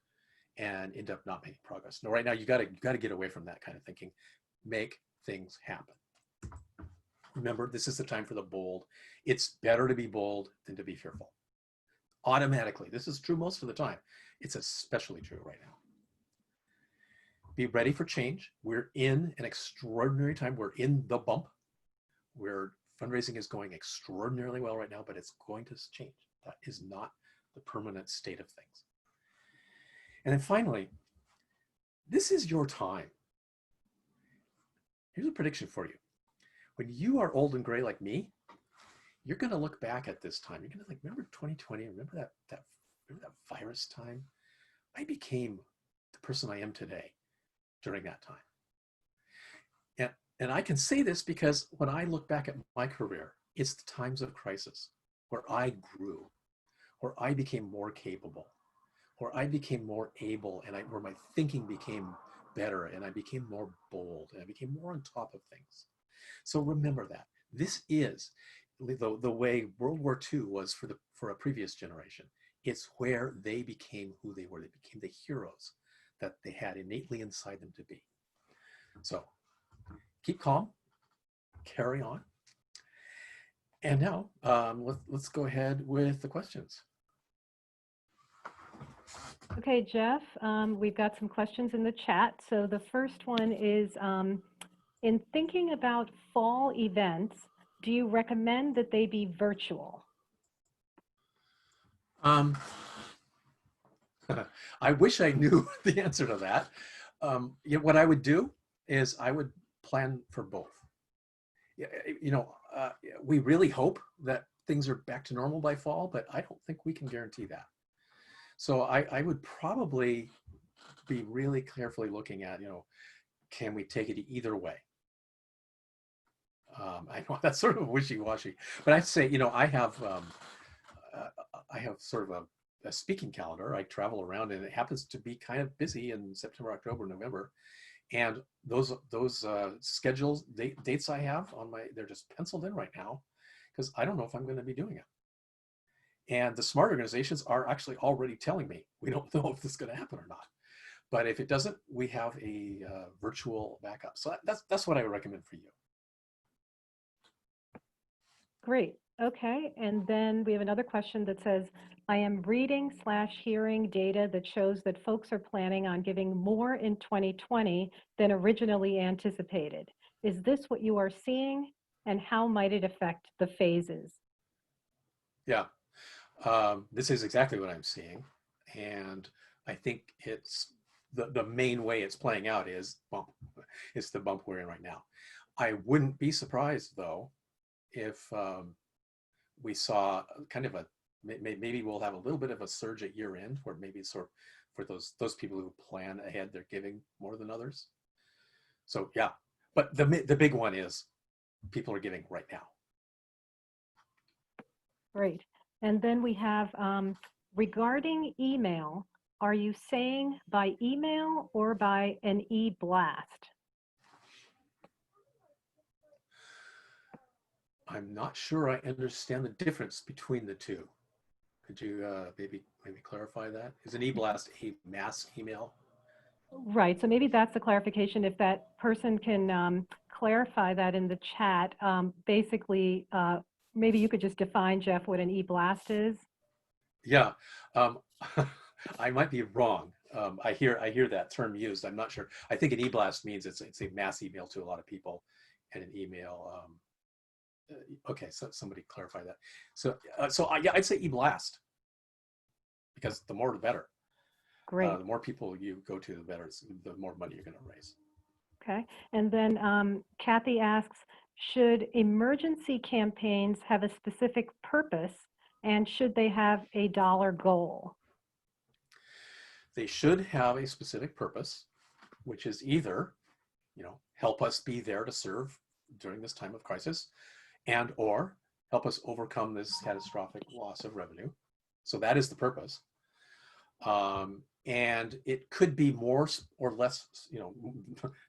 and end up not making progress. No, right now you got to get away from that kind of thinking. Make things happen. Remember, this is the time for the bold. It's better to be bold than to be fearful. Automatically, this is true most of the time. It's especially true right now. Be ready for change. We're in an extraordinary time. We're in the bump where fundraising is going extraordinarily well right now, but it's going to change. That is not the permanent state of things. And then finally, this is your time. Here's a prediction for you. When you are old and gray like me, you're going to look back at this time. You're going to like, remember 2020? Remember that virus time? I became the person I am today during that time. And I can say this because when I look back at my career, it's the times of crisis where I grew, where I became more capable, where I became more able, and where my thinking became better, and I became more bold, and I became more on top of things. So remember that. This is the way World War II was for a previous generation. It's where they became who they were. They became the heroes that they had innately inside them to be. So keep calm, carry on. And now let's go ahead with the questions. Okay, Jeff, we've got some questions in the chat. So the first one is, in thinking about fall events, do you recommend that they be virtual? I wish I knew the answer to that. What I would do is I would plan for both. We really hope that things are back to normal by fall, but I don't think we can guarantee that. So I would probably be really carefully looking at, can we take it either way? I know that's sort of wishy-washy, but I'd say, I have sort of a speaking calendar. I travel around, and it happens to be kind of busy in September, October, November. And those schedules, dates I have on they're just penciled in right now because I don't know if I'm going to be doing it. And the smart organizations are actually already telling me, we don't know if this is going to happen or not. But if it doesn't, we have a virtual backup. So that's what I would recommend for you. Great. Okay. And then we have another question that says, I am reading/hearing data that shows that folks are planning on giving more in 2020 than originally anticipated. Is this what you are seeing, and how might it affect the phases? Yeah. This is exactly what I'm seeing. And I think it's the main way it's playing out is bump. It's the bump we're in right now. I wouldn't be surprised though if we saw kind of a maybe we'll have a little bit of a surge at year end where maybe sort of for those people who plan ahead, they're giving more than others. So yeah, but the big one is people are giving right now. Great. And then we have regarding email, are you saying by email or by an e-blast? I'm not sure I understand the difference between the two. Could you maybe clarify that? Is an e-blast a mass email? Right. So maybe that's the clarification. If that person can clarify that in the chat, basically, maybe you could just define, Jeff, what an e-blast is. Yeah, um, I might be wrong. I hear that term used. I'm not sure. I think an e-blast means it's a mass email to a lot of people, and an email. Okay, so somebody clarify that. So yeah, I'd say e-blast because the more the better. Great. The more people you go to, the better. The more money you're going to raise. Okay. And then Kathy asks, should emergency campaigns have a specific purpose and should they have a dollar goal? They should have a specific purpose, which is either, help us be there to serve during this time of crisis, and or help us overcome this catastrophic loss of revenue. So that is the purpose. And it could be more or less, it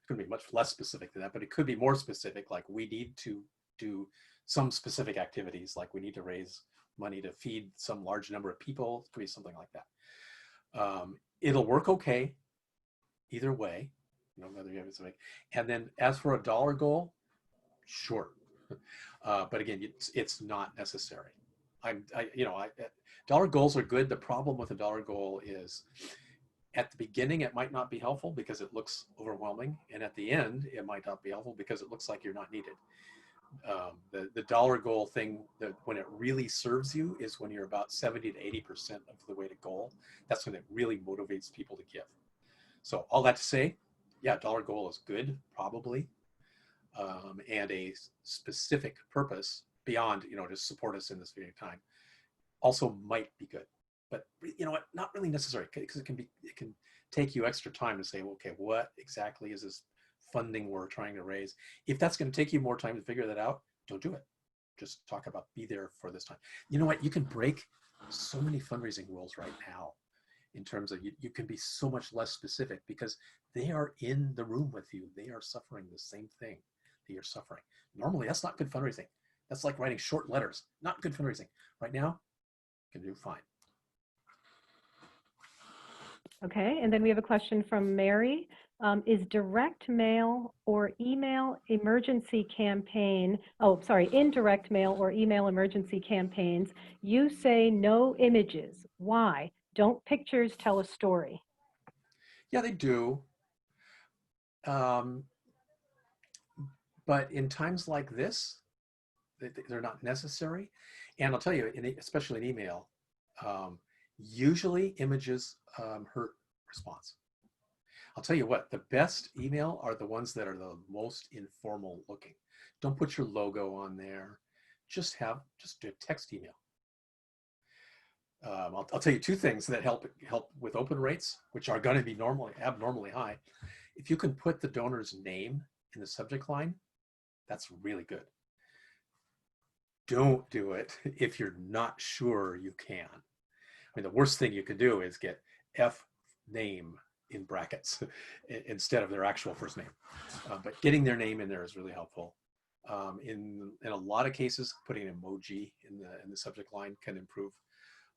could be much less specific than that, but it could be more specific, like we need to do some specific activities, like we need to raise money to feed some large number of people. It could be something like that. It'll work okay either way, whether you have something. And then as for a dollar goal, sure. But again, it's not necessary. Dollar goals are good. The problem with a dollar goal is at the beginning, it might not be helpful because it looks overwhelming. And at the end, it might not be helpful because it looks like you're not needed. The dollar goal thing, when it really serves you is when you're about 70 to 80% of the way to goal. That's when it really motivates people to give. So all that to say, yeah, dollar goal is good, probably. And a specific purpose beyond, to support us in this period of time also might be good. But not really necessary because it can take you extra time to say, well, okay, what exactly is this funding we're trying to raise? If that's going to take you more time to figure that out, don't do it. Just talk about be there for this time. You know what? You can break so many fundraising rules right now in terms of you can be so much less specific because they are in the room with you. They are suffering the same thing that you're suffering. Normally, that's not good fundraising. That's like writing short letters, not good fundraising. Right now, you can do fine. Okay, and then we have a question from Mary. Is direct mail or email emergency campaign, indirect mail or email emergency campaigns, you say no images. Why? Don't pictures tell a story? Yeah, they do. But in times like this, they're not necessary. And I'll tell you, especially in email, usually images hurt response. I'll tell you what, the best email are the ones that are the most informal looking. Don't put your logo on there. Just do a text email. I'll tell you two things that help with open rates, which are going to be abnormally high. If you can put the donor's name in the subject line, that's really good. Don't do it if you're not sure you can. I mean, the worst thing you can do is get F name in brackets instead of their actual first name. But getting their name in there is really helpful. In a lot of cases, putting an emoji in the subject line can improve.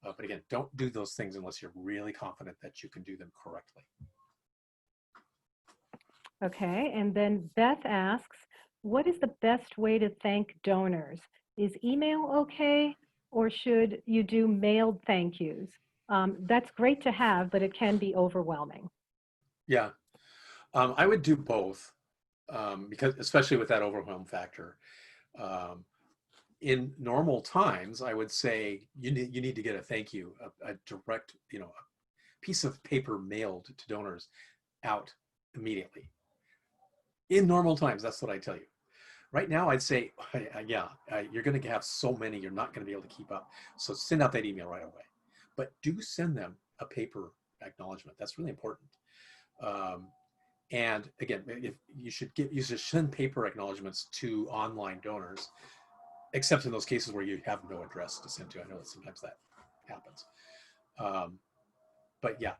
But again, don't do those things unless you're really confident that you can do them correctly. Okay, and then Beth asks, what is the best way to thank donors? Is email okay, or should you do mailed thank yous? That's great to have, but it can be overwhelming. Yeah, I would do both because especially with that overwhelm factor. in normal times, I would say you need to get a thank you, a direct, a piece of paper mailed to donors out immediately. In normal times, that's what I tell you. Right now, I'd say, yeah, you're going to have so many, you're not going to be able to keep up. So send out that email right away. But do send them a paper acknowledgement. That's really important. And again, if you should send paper acknowledgements to online donors, except in those cases where you have no address to send to. I know that sometimes that happens. But yeah,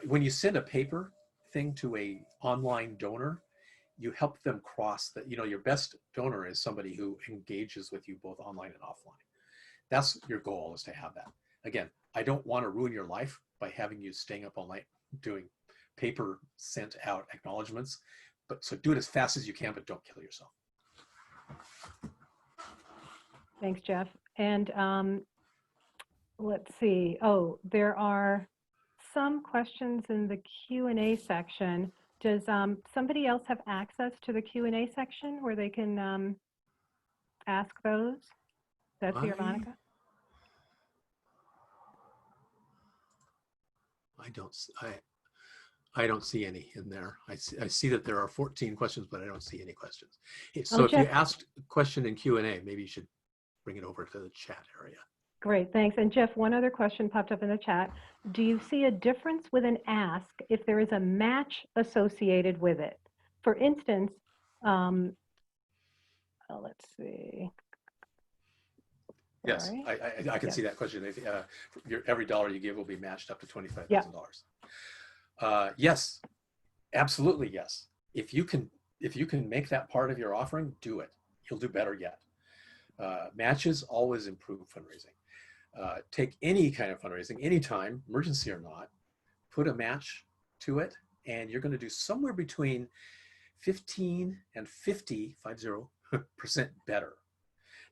when you send a paper thing to a online donor, you help them cross that. Your best donor is somebody who engages with you both online and offline. That's your goal, is to have that. Again, I don't want to ruin your life by having you staying up all night doing paper sent out acknowledgements, but so do it as fast as you can, but don't kill yourself. Thanks, Jeff. And let's see. Oh, there are some questions in the Q&A section. Does somebody else have access to the Q&A section where they can ask those? Betsy or Monica? I don't see any in there. I see that there are 14 questions, but I don't see any questions. So if Jeff, you asked a question in Q&A, maybe you should bring it over to the chat area. Great, thanks. And Jeff, one other question popped up in the chat. Do you see a difference with an ask if there is a match associated with it? For instance, let's see. Yes, I can see that question. If, every dollar you give will be matched up to $25,000. Yes, absolutely yes. If you can make that part of your offering, do it. You'll do better yet. Matches always improve fundraising. Take any kind of fundraising, anytime, emergency or not, put a match to it, and you're going to do somewhere between 15 and 50% better.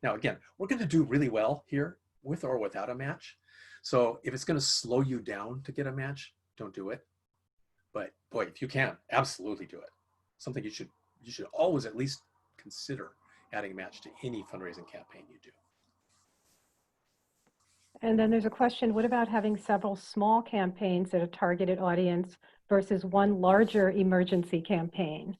Now, again, we're going to do really well here with or without a match. So if it's going to slow you down to get a match, don't do it. But boy, if you can, absolutely do it. Something you should always at least consider adding a match to any fundraising campaign you do. And then there's a question, what about having several small campaigns at a targeted audience versus one larger emergency campaign?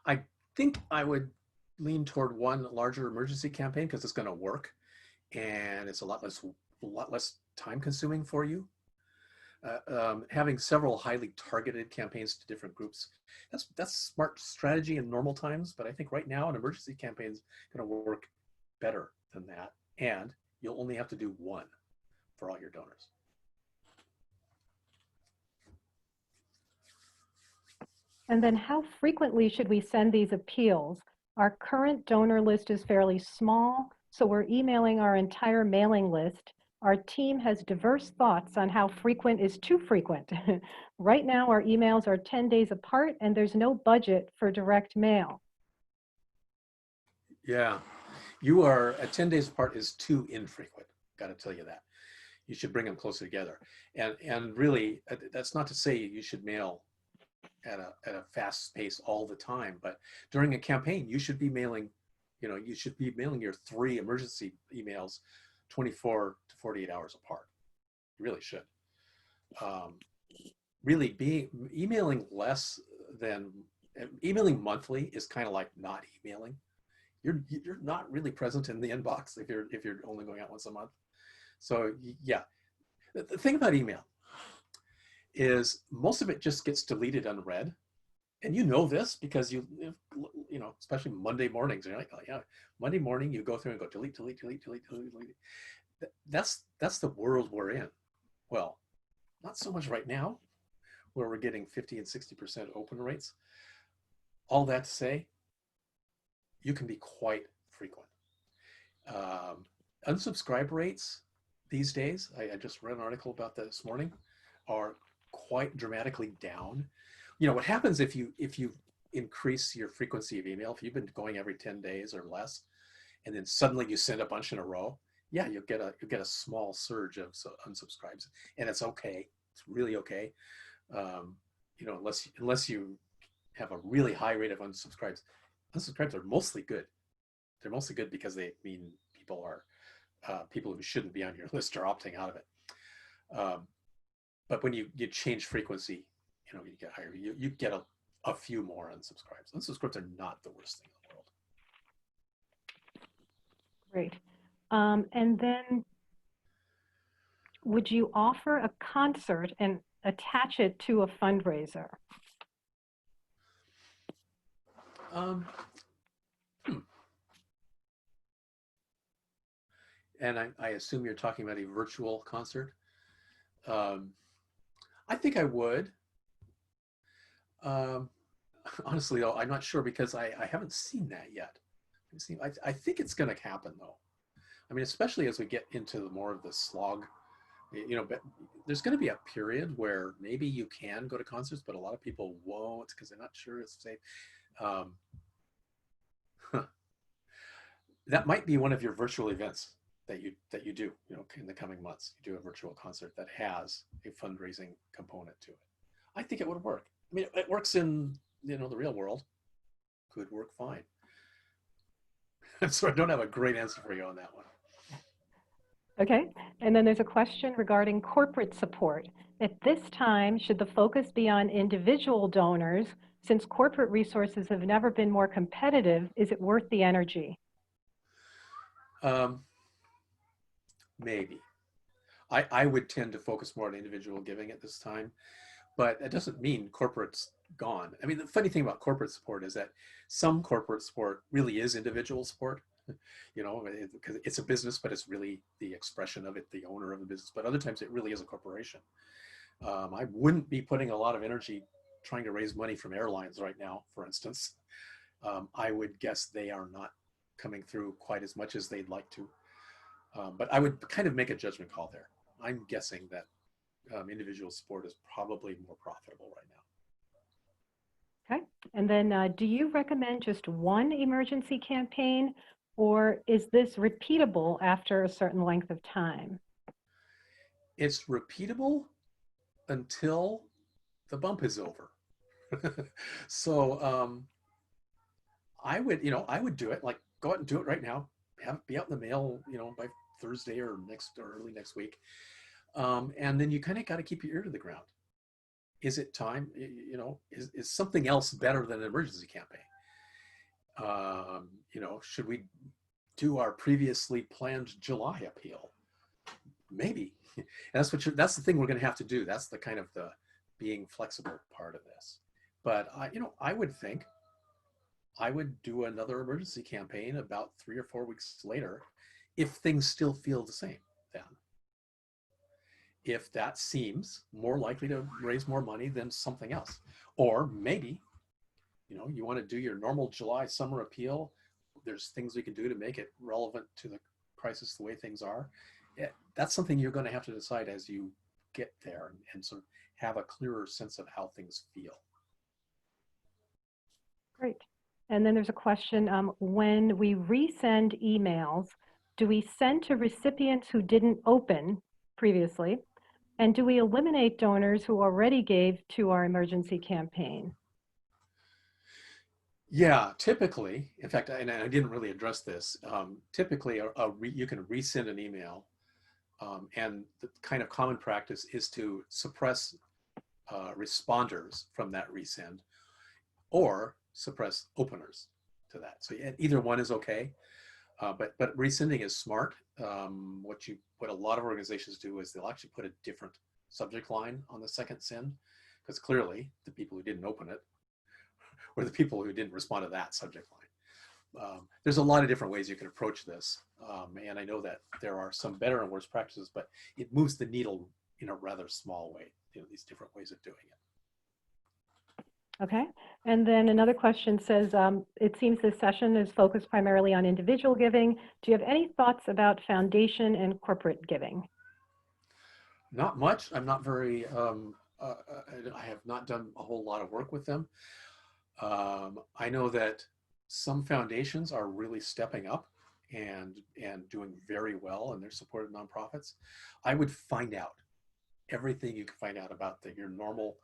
I think I would lean toward one larger emergency campaign because it's going to work and it's a lot less time consuming for you. Having several highly targeted campaigns to different groups, that's smart strategy in normal times, but I think right now an emergency campaign is going to work better than that, and you'll only have to do one for all your donors. And then how frequently should we send these appeals? Our current donor list is fairly small, so we're emailing our entire mailing list. Our team has diverse thoughts on how frequent is too frequent. Right now, our emails are 10 days apart and there's no budget for direct mail. Yeah, you are at 10 days apart is too infrequent. Got to tell you that. You should bring them closer together. And really, that's not to say you should mail at a fast pace all the time, but during a campaign, you should be mailing, you should be mailing your 3 emergency emails 24 to 48 hours apart. You really should. Really emailing less than, emailing monthly is kind of like not emailing. You're not really present in the inbox if you're only going out once a month. So yeah, the thing about email is most of it just gets deleted unread. And you know this because you know, especially Monday mornings, you're like, oh yeah, Monday morning you go through and go delete, delete, delete, delete, delete, delete. That's the world we're in. Well, not so much right now, where we're getting 50 and 60% open rates. All that to say, you can be quite frequent. Unsubscribe rates these days, I just read an article about that this morning, are quite dramatically down. You know, what happens if you increase your frequency of email, if you've been going every 10 days or less, and then suddenly you send a bunch in a row, yeah, you'll get a small surge of unsubscribes, and it's okay. It's really okay. You know, unless you have a really high rate of unsubscribes. Unsubscribes are mostly good. They're mostly good because they mean people who shouldn't be on your list are opting out of it. Um, but when you change frequency, you get higher. You get a few more unsubscribes. Unsubscribes are not the worst thing in the world. Great. And then would you offer a concert and attach it to a fundraiser? Um, hmm. And I assume you're talking about a virtual concert. Um, I think I would. Um, honestly, though, I'm not sure because I haven't seen that yet. I think it's going to happen, though. I mean, especially as we get into more of the slog, but there's going to be a period where maybe you can go to concerts, but a lot of people won't because they're not sure it's safe. Um, that might be one of your virtual events that you do, in the coming months. You do a virtual concert that has a fundraising component to it. I think it would work. I mean, it works in the real world. Could work fine. So I don't have a great answer for you on that one. Okay, and then there's a question regarding corporate support. At this time, should the focus be on individual donors? Since corporate resources have never been more competitive, is it worth the energy? Um, maybe. I would tend to focus more on individual giving at this time, but it doesn't mean corporate's gone. I mean, the funny thing about corporate support is that some corporate support really is individual support, because it's a business, but it's really the expression of it, the owner of the business. But other times it really is a corporation. I wouldn't be putting a lot of energy trying to raise money from airlines right now, for instance. I would guess they are not coming through quite as much as they'd like to. But I would kind of make a judgment call there. I'm guessing that individual support is probably more profitable right now. Okay, and then do you recommend just one emergency campaign, or is this repeatable after a certain length of time? It's repeatable until the bump is over. So I would do it, like go out and do it right now. Be out in the mail, by Thursday or early next week. And then you kind of got to keep your ear to the ground. Is it time? Is something else better than an emergency campaign? Should we do our previously planned July appeal? Maybe. And that's the thing we're going to have to do. That's the kind of the being flexible part of this. But I would think I would do another emergency campaign about 3 or 4 weeks later if things still feel the same then. If that seems more likely to raise more money than something else. Or maybe, you want to do your normal July summer appeal. There's things we can do to make it relevant to the crisis the way things are. That's something you're going to have to decide as you get there and sort of have a clearer sense of how things feel. Great. And then there's a question, when we resend emails, do we send to recipients who didn't open previously? And do we eliminate donors who already gave to our emergency campaign? Yeah, typically, in fact, and I didn't really address this, typically you can resend an email, and the kind of common practice is to suppress responders from that resend or suppress openers to that. So either one is okay, but resending is smart. What a lot of organizations do is they'll actually put a different subject line on the second send, because clearly the people who didn't open it or the people who didn't respond to that subject line. There's a lot of different ways you can approach this. And I know that there are some better and worse practices, but it moves the needle in a rather small way, these different ways of doing it. Okay. And then another question says, it seems this session is focused primarily on individual giving. Do you have any thoughts about foundation and corporate giving? Not much. I'm not very, I have not done a whole lot of work with them. I know that some foundations are really stepping up and doing very well, and they're supported nonprofits. I would find out everything you can find out about your normal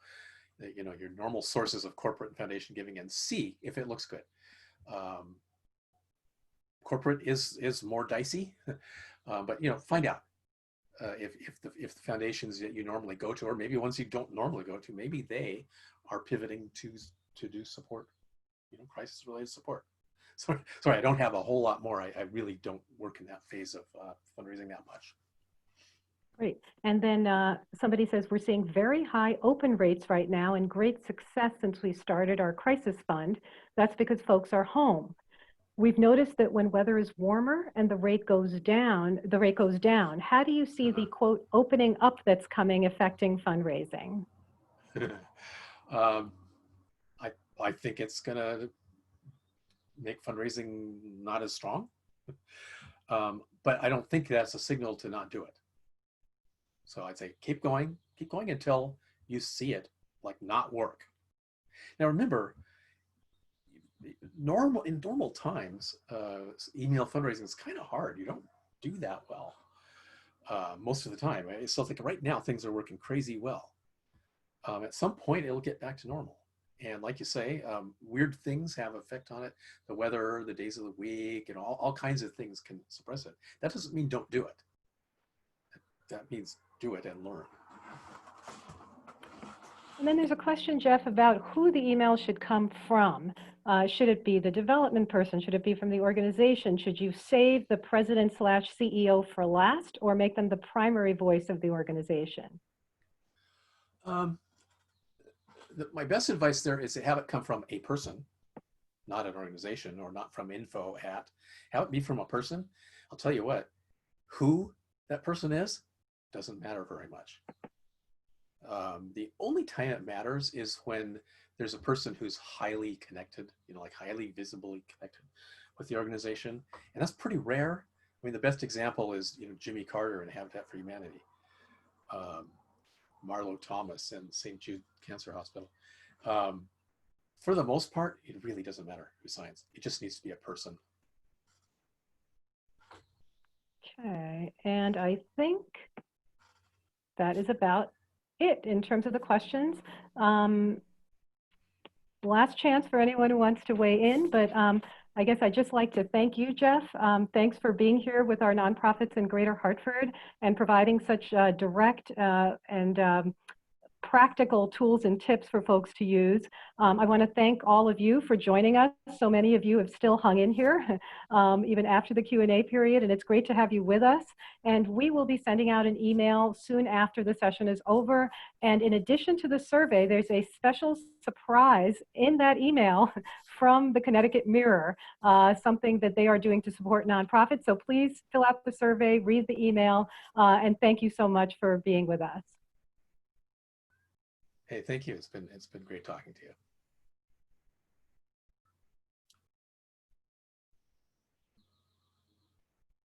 sources of corporate and foundation giving and see if it looks good. Corporate is more dicey, but find out if the foundations that you normally go to, or maybe ones you don't normally go to, maybe they are pivoting to do support, crisis related support. Sorry, I don't have a whole lot more. I really don't work in that phase of fundraising that much. Great. And then somebody says, we're seeing very high open rates right now and great success since we started our crisis fund. That's because folks are home. We've noticed that when weather is warmer and the rate goes down, How do you see the quote opening up that's coming affecting fundraising? um, I think it's gonna make fundraising not as strong, but I don't think that's a signal to not do it. So I'd say keep going until you see it like not work. Now remember, in normal times, email fundraising is kind of hard. You don't do that well most of the time. I still think right now things are working crazy well. At some point, it'll get back to normal. And like you say, weird things have effect on it. The weather, the days of the week, and all kinds of things can suppress it. That doesn't mean don't do it. That means do it and learn. And then there's a question, Jeff, about who the email should come from. Should it be the development person? Should it be from the organization? Should you save the president/CEO for last, or make them the primary voice of the organization? My best advice there is to have it come from a person, not an organization, or not from info at. Have it be from a person. I'll tell you what, who that person is doesn't matter very much. The only time it matters is when there's a person who's highly connected, like highly visibly connected with the organization. And that's pretty rare. I mean, the best example is, Jimmy Carter and Habitat for Humanity, Marlo Thomas and St. Jude Cancer Hospital. For the most part, it really doesn't matter who signs. It just needs to be a person. Okay, and I think that is about it in terms of the questions. Last chance for anyone who wants to weigh in, but I guess I'd just like to thank you, Jeff. Thanks for being here with our nonprofits in Greater Hartford and providing such direct and practical tools and tips for folks to use. I want to thank all of you for joining us. So many of you have still hung in here, even after the Q&A period, and it's great to have you with us. And we will be sending out an email soon after the session is over. And in addition to the survey, there's a special surprise in that email from the Connecticut Mirror, something that they are doing to support nonprofits. So please fill out the survey, read the email, and thank you so much for being with us. Hey, thank you. It's been great talking to you.